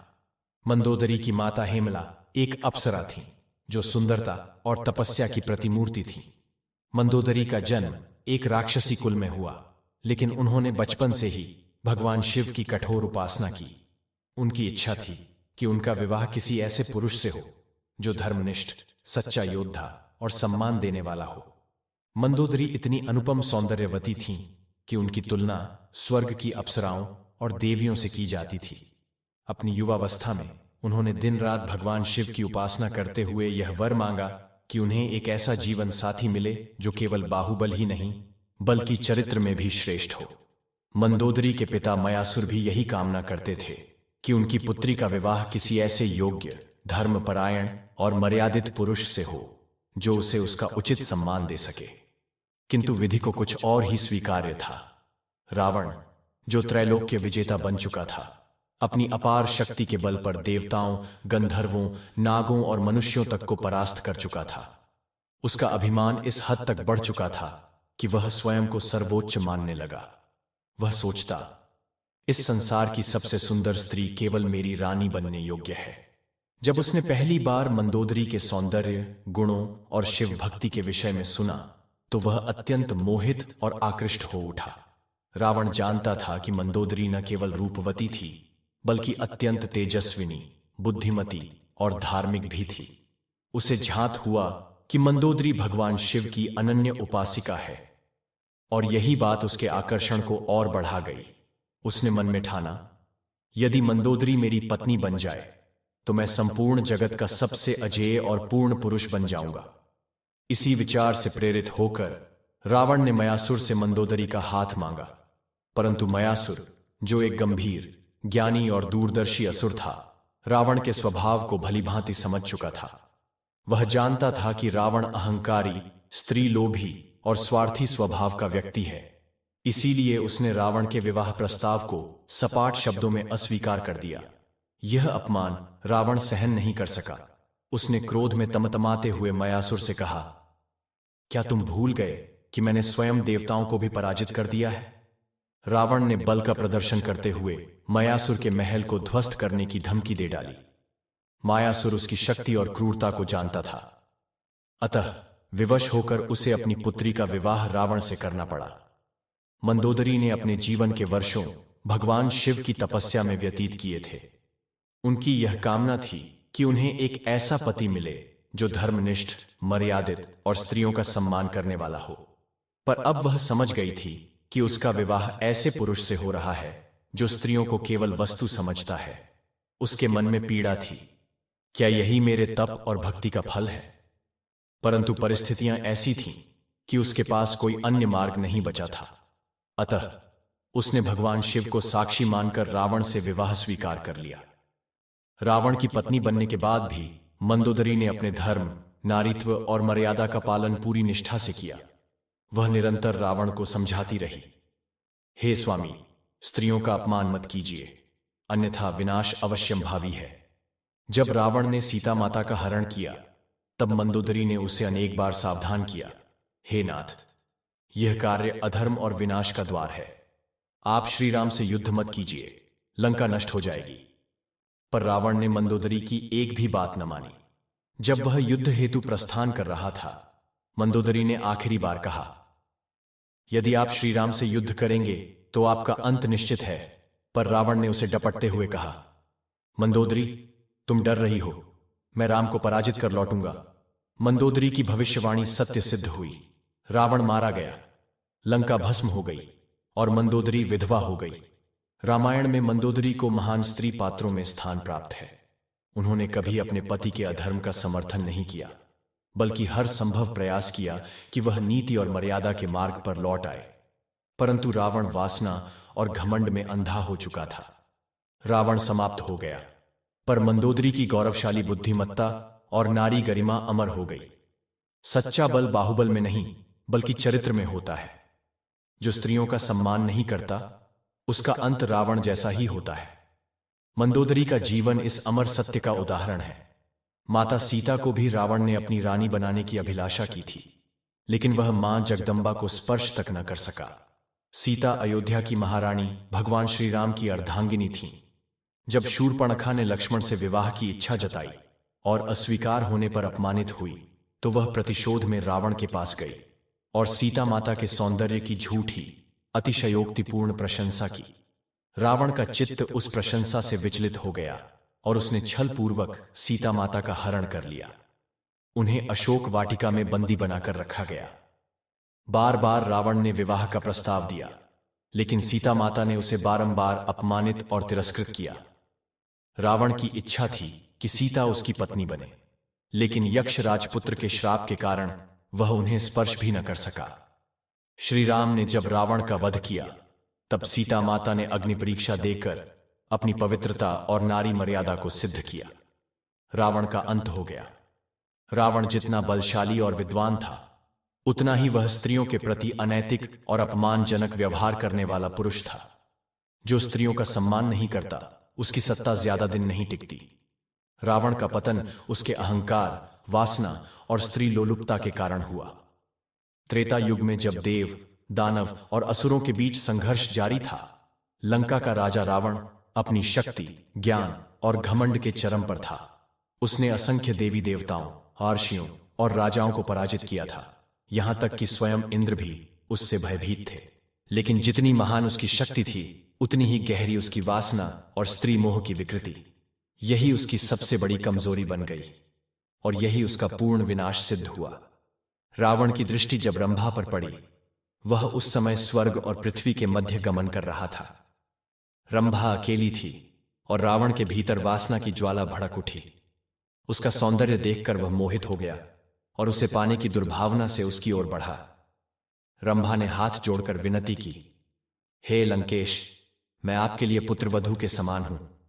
मंदोदरी की माता हेमला एक अप्सरा थीं, जो सुंदरता और तपस्या की प्रतिमूर्ति थीं। मंदोदरी का जन्म एक राक्षसी कुल में हुआ, लेकिन उन्होंने बचपन से ही भगवान शिव की कठोर उपासना की। उनकी इच्छा थी कि उनका विवाह किसी ऐसे पुरुष से हो जो धर्मनिष्ठ, सच्चा योद्धा और सम्मान देने वाला हो। मंदोदरी इतनी अनुपम सौंदर्यवती थीं कि उनकी तुलना स्वर्ग की अप्सराओं और देवियों से की जाती थी। अपनी युवावस्था में उन्होंने दिन रात भगवान शिव की उपासना करते हुए यह वर मांगा कि उन्हें एक ऐसा जीवन साथी मिले जो केवल बाहुबल ही नहीं बल्कि चरित्र में भी श्रेष्ठ हो। मंदोदरी के पिता मयासुर भी यही कामना करते थे कि उनकी पुत्री का विवाह किसी ऐसे योग्य, धर्मपरायण और मर्यादित पुरुष से हो जो उसे उसका उचित सम्मान दे सके। किंतु विधि को कुछ और ही स्वीकार्य था। रावण, जो त्रैलोक्य विजेता बन चुका था, अपनी अपार शक्ति के बल पर देवताओं, गंधर्वों, नागों और मनुष्यों तक को परास्त कर चुका था। उसका अभिमान इस हद तक बढ़ चुका था कि वह स्वयं को सर्वोच्च मानने लगा। वह सोचता, इस संसार की सबसे सुंदर स्त्री केवल मेरी रानी बनने योग्य है। जब उसने पहली बार मंदोदरी के सौंदर्य, गुणों और शिव भक्ति के विषय में सुना तो वह अत्यंत मोहित और आकृष्ट हो उठा। रावण जानता था कि मंदोदरी न केवल रूपवती थी बल्कि अत्यंत तेजस्विनी, बुद्धिमती और धार्मिक भी थी। उसे झांत हुआ कि मंदोदरी भगवान शिव की अनन्य उपासिका है और यही बात उसके आकर्षण को और बढ़ा गई। उसने मन में ठाना, यदि मंदोदरी मेरी पत्नी बन जाए तो मैं संपूर्ण जगत का सबसे अजेय और पूर्ण पुरुष बन जाऊंगा। इसी विचार से प्रेरित होकर रावण ने मयासुर से मंदोदरी का हाथ मांगा, परंतु मयासुर, जो एक गंभीर, ज्ञानी और दूरदर्शी असुर था, रावण के स्वभाव को भलीभांति समझ चुका था। वह जानता था कि रावण अहंकारी, स्त्रीलोभी और स्वार्थी स्वभाव का व्यक्ति है। इसीलिए उसने रावण के विवाह प्रस्ताव को सपाट शब्दों में अस्वीकार कर दिया। यह अपमान रावण सहन नहीं कर सका। उसने क्रोध में तमतमाते हुए मयासुर से कहा, क्या तुम भूल गए कि मैंने स्वयं देवताओं को भी पराजित कर दिया है? रावण ने बल का प्रदर्शन करते हुए मयासुर के महल को ध्वस्त करने की धमकी दे डाली। मायासुर उसकी शक्ति और क्रूरता को जानता था, अतः विवश होकर उसे अपनी पुत्री का विवाह रावण से करना पड़ा। मंदोदरी ने अपने जीवन के वर्षों भगवान शिव की तपस्या में व्यतीत किए थे। उनकी यह कामना थी कि उन्हें एक ऐसा पति मिले जो धर्मनिष्ठ, मर्यादित और स्त्रियों का सम्मान करने वाला हो। पर अब वह समझ गई थी कि उसका विवाह ऐसे पुरुष से हो रहा है जो स्त्रियों को केवल वस्तु समझता है। उसके मन में पीड़ा थी, क्या यही मेरे तप और भक्ति का फल है? परंतु परिस्थितियां ऐसी थीं कि उसके पास कोई अन्य मार्ग नहीं बचा था। अतः उसने भगवान शिव को साक्षी मानकर रावण से विवाह स्वीकार कर लिया। रावण की पत्नी बनने के बाद भी मंदोदरी ने अपने धर्म, नारीत्व और मर्यादा का पालन पूरी निष्ठा से किया। वह निरंतर रावण को समझाती रही, हे स्वामी, स्त्रियों का अपमान मत कीजिए, अन्यथा विनाश अवश्यंभावी है। जब रावण ने सीता माता का हरण किया तब मंदोदरी ने उसे अनेक बार सावधान किया, हे नाथ, यह कार्य अधर्म और विनाश का द्वार है। आप श्री राम से युद्ध मत कीजिए, लंका नष्ट हो जाएगी। पर रावण ने मंदोदरी की एक भी बात न मानी। जब वह युद्ध हेतु प्रस्थान कर रहा था, मंदोदरी ने आखिरी बार कहा, यदि आप श्री राम से युद्ध करेंगे तो आपका अंत निश्चित है। पर रावण ने उसे डपटते हुए कहा, मंदोदरी, तुम डर रही हो, मैं राम को पराजित कर लौटूंगा। मंदोदरी की भविष्यवाणी सत्य सिद्ध हुई। रावण मारा गया, लंका भस्म हो गई और मंदोदरी विधवा हो गई। रामायण में मंदोदरी को महान स्त्री पात्रों में स्थान प्राप्त है। उन्होंने कभी अपने पति के अधर्म का समर्थन नहीं किया, बल्कि हर संभव प्रयास किया कि वह नीति और मर्यादा के मार्ग पर लौट आए। परंतु रावण वासना और घमंड में अंधा हो चुका था। रावण समाप्त हो गया, पर मंदोदरी की गौरवशाली बुद्धिमत्ता और नारी गरिमा अमर हो गई। सच्चा बल बाहुबल में नहीं, बल्कि चरित्र में होता है। जो स्त्रियों का सम्मान नहीं करता, उसका अंत रावण जैसा ही होता है। मंदोदरी का जीवन इस अमर सत्य का उदाहरण है। माता सीता को भी रावण ने अपनी रानी बनाने की अभिलाषा की थी, लेकिन वह मां जगदंबा को स्पर्श तक न कर सका। सीता अयोध्या की महारानी भगवान श्री राम की अर्धांगिनी थीं। जब शूर्पणखा ने लक्ष्मण से विवाह की इच्छा जताई और अस्वीकार होने पर अपमानित हुई, तो वह प्रतिशोध में रावण के पास गई और सीता माता के सौंदर्य की झूठी, अतिशयोक्तिपूर्ण प्रशंसा की। रावण का चित्त उस प्रशंसा से विचलित हो गया और उसने छल पूर्वक सीता माता का हरण कर लिया। उन्हें अशोक वाटिका में बंदी बनाकर रखा गया। बार बार रावण ने विवाह का प्रस्ताव दिया, लेकिन सीता माता ने उसे बारंबार अपमानित और तिरस्कृत किया। रावण की इच्छा थी कि सीता उसकी पत्नी बने, लेकिन यक्ष राजपुत्र के श्राप के कारण वह उन्हें स्पर्श भी न कर सका। श्री राम ने जब रावण का वध किया, तब सीता माता ने अग्नि परीक्षा देकर अपनी पवित्रता और नारी मर्यादा को सिद्ध किया। रावण का अंत हो गया। रावण जितना बलशाली और विद्वान था, उतना ही वह स्त्रियों के प्रति अनैतिक और अपमानजनक व्यवहार करने वाला पुरुष था। जो स्त्रियों का सम्मान नहीं करता, उसकी सत्ता ज्यादा दिन नहीं टिकती। रावण का पतन उसके अहंकार, वासना और स्त्री लोलुपता के कारण हुआ। त्रेता युग में जब देव, दानव और असुरों के बीच संघर्ष जारी था, लंका का राजा रावण अपनी शक्ति, ज्ञान और घमंड के चरम पर था। उसने असंख्य देवी देवताओं, अर्षियों और राजाओं को पराजित किया था, यहां तक कि स्वयं इंद्र भी उससे भयभीत थे। लेकिन जितनी महान उसकी शक्ति थी, उतनी ही गहरी उसकी वासना और स्त्री मोह की विकृति। यही उसकी सबसे बड़ी कमजोरी बन गई और यही उसका पूर्ण विनाश सिद्ध हुआ। रावण की दृष्टि जब रंभा पर पड़ी, वह उस समय स्वर्ग और पृथ्वी के मध्य गमन कर रहा था। रंभा अकेली थी और रावण के भीतर वासना की ज्वाला भड़क उठी। उसका सौंदर्य देखकर वह मोहित हो गया और उसे पाने की दुर्भावना से उसकी ओर बढ़ा। रंभा ने हाथ जोड़कर विनती की, हे लंकेश, मैं आपके लिए पुत्रवधू के समान हूं।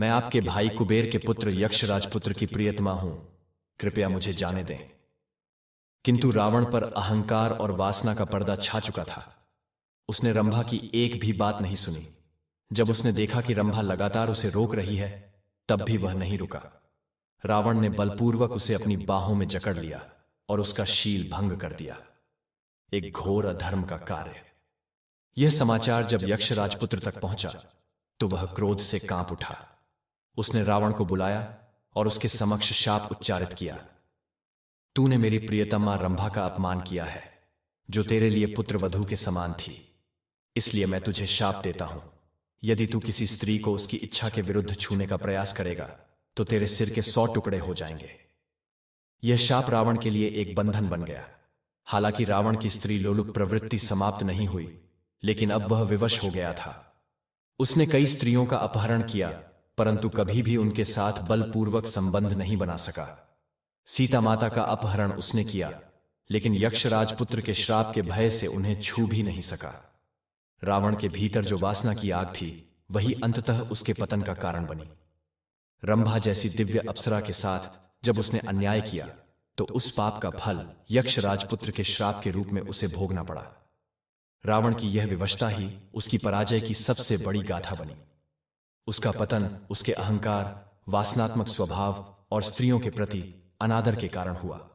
मैं आपके भाई कुबेर के पुत्र यक्ष राजपुत्र की प्रियतमा हूं। कृपया मुझे जाने दें। किंतु रावण पर अहंकार और वासना का पर्दा छा चुका था। उसने रंभा की एक भी बात नहीं सुनी। जब उसने देखा कि रंभा लगातार उसे रोक रही है, तब भी वह नहीं रुका। रावण ने बलपूर्वक उसे अपनी बाहों में जकड़ लिया और उसका शील भंग कर दिया। एक घोर अधर्म का कार्य। यह समाचार जब यक्ष राजपुत्र तक पहुंचा, तो वह क्रोध से कांप उठा। उसने रावण को बुलाया और उसके समक्ष शाप उच्चारित किया, तूने मेरी प्रियतमा रंभा का अपमान किया है, जो तेरे लिए पुत्रवधू के समान थी। इसलिए मैं तुझे शाप देता हूं, यदि तू किसी स्त्री को उसकी इच्छा के विरुद्ध छूने का प्रयास करेगा, तो तेरे सिर के 100 टुकड़े हो जाएंगे। यह शाप रावण के लिए एक बंधन बन गया। हालांकि रावण की स्त्री लोलुप प्रवृत्ति समाप्त नहीं हुई, लेकिन अब वह विवश हो गया था। उसने कई स्त्रियों का अपहरण किया, परंतु कभी भी उनके साथ बलपूर्वक संबंध नहीं बना सका। सीता माता का अपहरण उसने किया, लेकिन यक्ष राजपुत्र के श्राप के भय से उन्हें छू भी नहीं सका। रावण के भीतर जो वासना की आग थी, वही अंततः उसके पतन का कारण बनी। रंभा जैसी दिव्य अप्सरा के साथ जब उसने अन्याय किया, तो उस पाप का फल यक्ष राजपुत्र के श्राप के रूप में उसे भोगना पड़ा। रावण की यह विवशता ही उसकी पराजय की सबसे बड़ी गाथा बनी। उसका पतन उसके अहंकार, वासनात्मक स्वभाव और स्त्रियों के प्रति अनादर के कारण हुआ।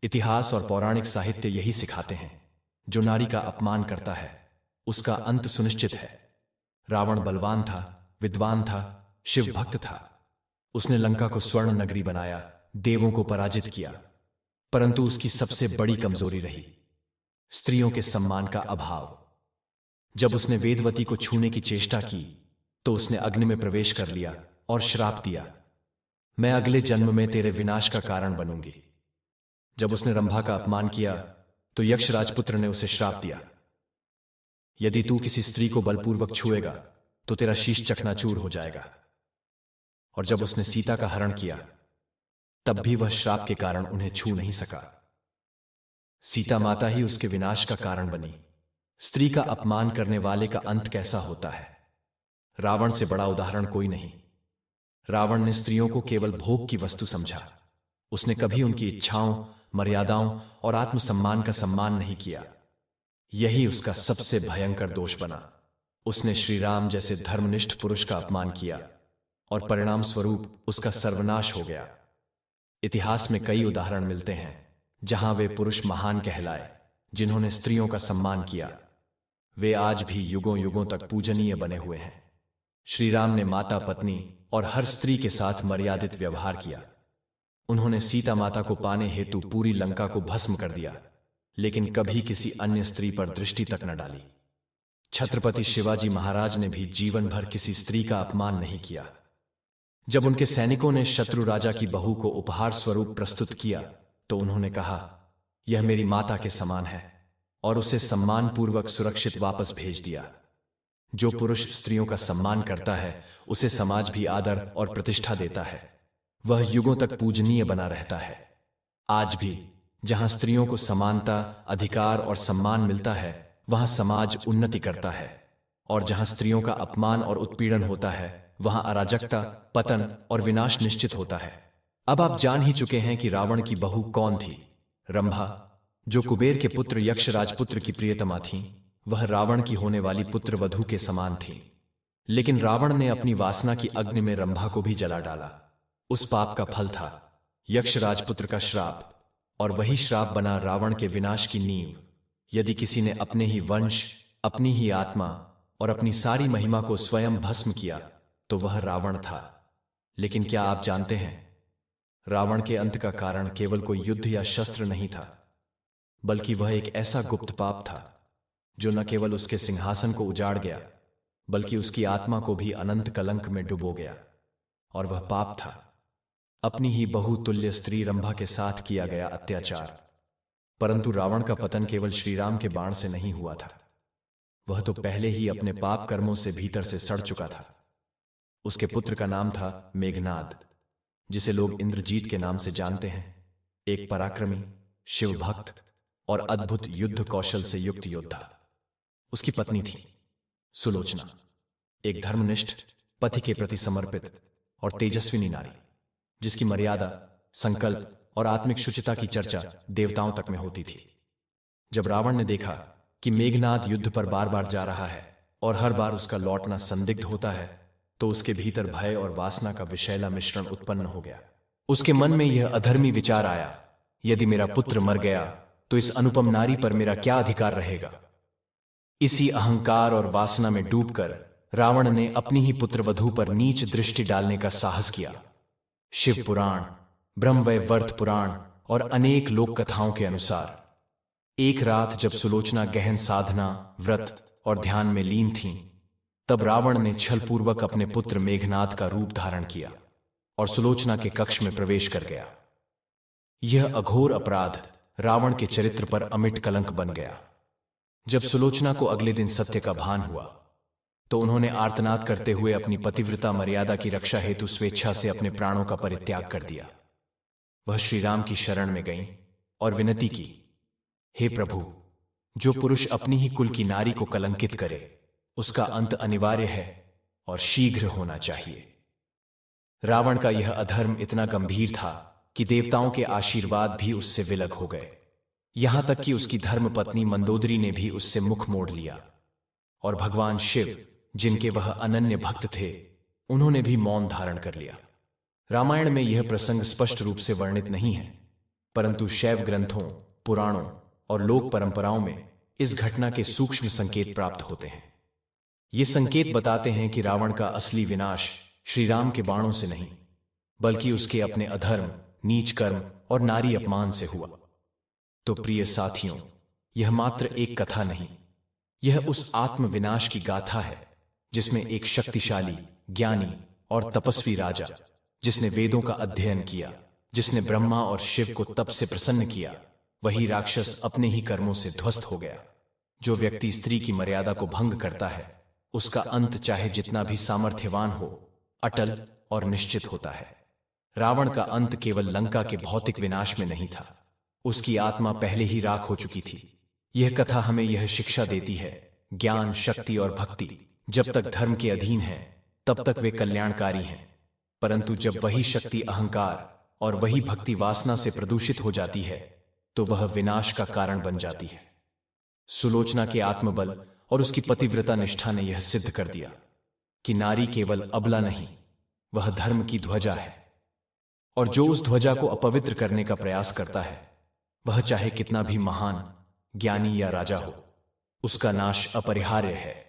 इतिहास और पौराणिक साहित्य यही सिखाते हैं, जो नारी का अपमान करता है, उसका अंत सुनिश्चित है। रावण बलवान था, विद्वान था, शिव भक्त था। उसने लंका को स्वर्ण नगरी बनाया, देवों को पराजित किया, परंतु उसकी सबसे बड़ी कमजोरी रही स्त्रियों के सम्मान का अभाव। जब उसने वेदवती को छूने की चेष्टा की तो उसने अग्नि में प्रवेश कर लिया और श्राप दिया, मैं अगले जन्म में तेरे विनाश का कारण बनूंगी। जब उसने रंभा का अपमान किया तो यक्ष राजपुत्र ने उसे श्राप दिया, यदि तू किसी स्त्री को बलपूर्वक छुएगा तो तेरा शीश चकनाचूर हो जाएगा। और जब उसने सीता का हरण किया तब भी वह श्राप के कारण उन्हें छू नहीं सका। सीता माता ही उसके विनाश का कारण बनी। स्त्री का अपमान करने वाले का अंत कैसा होता है। रावण से बड़ा उदाहरण कोई नहीं। रावण ने स्त्रियों को केवल भोग की वस्तु समझा। उसने कभी उनकी इच्छाओं, मर्यादाओं और आत्मसम्मान का सम्मान नहीं किया। यही उसका सबसे भयंकर दोष बना। उसने श्री राम जैसे धर्मनिष्ठ पुरुष का अपमान किया और परिणाम स्वरूप उसका सर्वनाश हो गया। इतिहास में कई उदाहरण मिलते हैं जहां वे पुरुष महान कहलाए जिन्होंने स्त्रियों का सम्मान किया। वे आज भी युगों युगों तक पूजनीय बने हुए हैं। श्री राम ने माता, पत्नी और हर स्त्री के साथ मर्यादित व्यवहार किया। उन्होंने सीता माता को पाने हेतु पूरी लंका को भस्म कर दिया, लेकिन कभी किसी अन्य स्त्री पर दृष्टि तक न डाली। छत्रपति शिवाजी महाराज ने भी जीवन भर किसी स्त्री का अपमान नहीं किया। जब उनके सैनिकों ने शत्रु राजा की बहू को उपहार स्वरूप प्रस्तुत किया तो उन्होंने कहा, यह मेरी माता के समान है, और उसे सम्मानपूर्वक सुरक्षित वापस भेज दिया। जो पुरुष स्त्रियों का सम्मान करता है उसे समाज भी आदर और प्रतिष्ठा देता है। वह युगों तक पूजनीय बना रहता है। आज भी जहां स्त्रियों को समानता, अधिकार और सम्मान मिलता है वहां समाज उन्नति करता है, और जहां स्त्रियों का अपमान और उत्पीड़न होता है वहां अराजकता, पतन और विनाश निश्चित होता है। अब आप जान ही चुके हैं कि रावण की बहू कौन थी। रंभा, जो कुबेर के पुत्र यक्ष राजपुत्र की प्रियतमा थीं, वह रावण की होने वाली पुत्र वधू के समान थीं। लेकिन रावण ने अपनी वासना की अग्नि में रंभा को भी जला डाला। उस पाप का फल था यक्ष राजपुत्र का श्राप, और वही श्राप बना रावण के विनाश की नींव। यदि किसी ने अपने ही वंश, अपनी ही आत्मा और अपनी सारी महिमा को स्वयं भस्म किया तो वह रावण था। लेकिन क्या आप जानते हैं, रावण के अंत का कारण केवल कोई युद्ध या शस्त्र नहीं था, बल्कि वह एक ऐसा गुप्त पाप था जो न केवल उसके सिंहासन को उजाड़ गया बल्कि उसकी आत्मा को भी अनंत कलंक में डुबो गया। और वह पाप था अपनी ही बहुतुल्य स्त्री रंभा के साथ किया गया अत्याचार। परंतु रावण का पतन केवल श्रीराम के बाण से नहीं हुआ था। वह तो पहले ही अपने पाप कर्मों से भीतर से सड़ चुका था। उसके पुत्र का नाम था मेघनाद, जिसे लोग इंद्रजीत के नाम से जानते हैं। एक पराक्रमी, शिवभक्त और अद्भुत युद्ध कौशल से युक्त योद्धा। उसकी पत्नी थी सुलोचना, एक धर्मनिष्ठ, पति के प्रति समर्पित और तेजस्विनी नारी, जिसकी मर्यादा, संकल्प और आत्मिक शुचिता की चर्चा देवताओं तक में होती थी। जब रावण ने देखा कि मेघनाद युद्ध पर बार बार जा रहा है और हर बार उसका लौटना संदिग्ध होता है, तो उसके भीतर भय और वासना का विषैला मिश्रण उत्पन्न हो गया। उसके मन में यह अधर्मी विचार आया, यदि मेरा पुत्र मर गया तो इस अनुपम नारी पर मेरा क्या अधिकार रहेगा। इसी अहंकार और वासना में डूबकर रावण ने अपनी ही पुत्रवधू पर नीच दृष्टि डालने का साहस किया। शिव पुराण, ब्रह्मवैवर्त पुराण और अनेक लोक कथाओं के अनुसार एक रात जब सुलोचना गहन साधना, व्रत और ध्यान में लीन थीं, तब रावण ने छलपूर्वक अपने पुत्र मेघनाद का रूप धारण किया और सुलोचना के कक्ष में प्रवेश कर गया। यह अघोर अपराध रावण के चरित्र पर अमिट कलंक बन गया। जब सुलोचना को अगले दिन सत्य का भान हुआ तो उन्होंने आर्तनाद करते हुए अपनी पतिव्रता मर्यादा की रक्षा हेतु स्वेच्छा से अपने प्राणों का परित्याग कर दिया। वह श्रीराम की शरण में गईं और विनती की, हे प्रभु, जो पुरुष अपनी ही कुल की नारी को कलंकित करे उसका अंत अनिवार्य है और शीघ्र होना चाहिए। रावण का यह अधर्म इतना गंभीर था कि देवताओं के आशीर्वाद भी उससे विलग हो गए। यहां तक कि उसकी धर्मपत्नी मंदोदरी ने भी उससे मुख मोड़ लिया, और भगवान शिव, जिनके वह अनन्य भक्त थे, उन्होंने भी मौन धारण कर लिया। रामायण में यह प्रसंग स्पष्ट रूप से वर्णित नहीं है, परंतु शैव ग्रंथों, पुराणों और लोक परंपराओं में इस घटना के सूक्ष्म संकेत प्राप्त होते हैं। ये संकेत बताते हैं कि रावण का असली विनाश श्रीराम के बाणों से नहीं, बल्कि उसके अपने अधर्म, नीच कर्म और नारी अपमान से हुआ। तो प्रिय साथियों, यह मात्र एक कथा नहीं, यह उस आत्म विनाश की गाथा है जिसमें एक शक्तिशाली, ज्ञानी और तपस्वी राजा, जिसने वेदों का अध्ययन किया, जिसने ब्रह्मा और शिव को तप से प्रसन्न किया, वही राक्षस अपने ही कर्मों से ध्वस्त हो गया। जो व्यक्ति स्त्री की मर्यादा को भंग करता है, उसका अंत चाहे जितना भी सामर्थ्यवान हो, अटल और निश्चित होता है। रावण का अंत केवल लंका के भौतिक विनाश में नहीं था, उसकी आत्मा पहले ही राख हो चुकी थी। यह कथा हमें यह शिक्षा देती है, ज्ञान, शक्ति और भक्ति जब तक धर्म के अधीन है, तब तक वे कल्याणकारी हैं, परंतु जब वही शक्ति अहंकार और वही भक्ति वासना से प्रदूषित हो जाती है, तो वह विनाश का कारण बन जाती है। सुलोचना के आत्मबल और उसकी पतिव्रता निष्ठा ने यह सिद्ध कर दिया कि नारी केवल अबला नहीं, वह धर्म की ध्वजा है, और जो उस ध्वजा को अपवित्र करने का प्रयास करता है, वह चाहे कितना भी महान, ज्ञानी या राजा हो, उसका नाश अपरिहार्य है।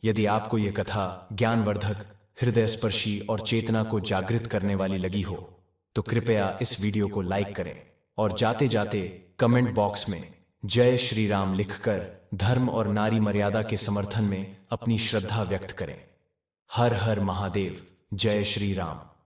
यदि आपको यह कथा ज्ञानवर्धक, हृदयस्पर्शी और चेतना को जागृत करने वाली लगी हो, तो कृपया इस वीडियो को लाइक करें और जाते जाते कमेंट बॉक्स में जय श्री राम लिखकर धर्म और नारी मर्यादा के समर्थन में अपनी श्रद्धा व्यक्त करें। हर हर महादेव, जय श्री राम।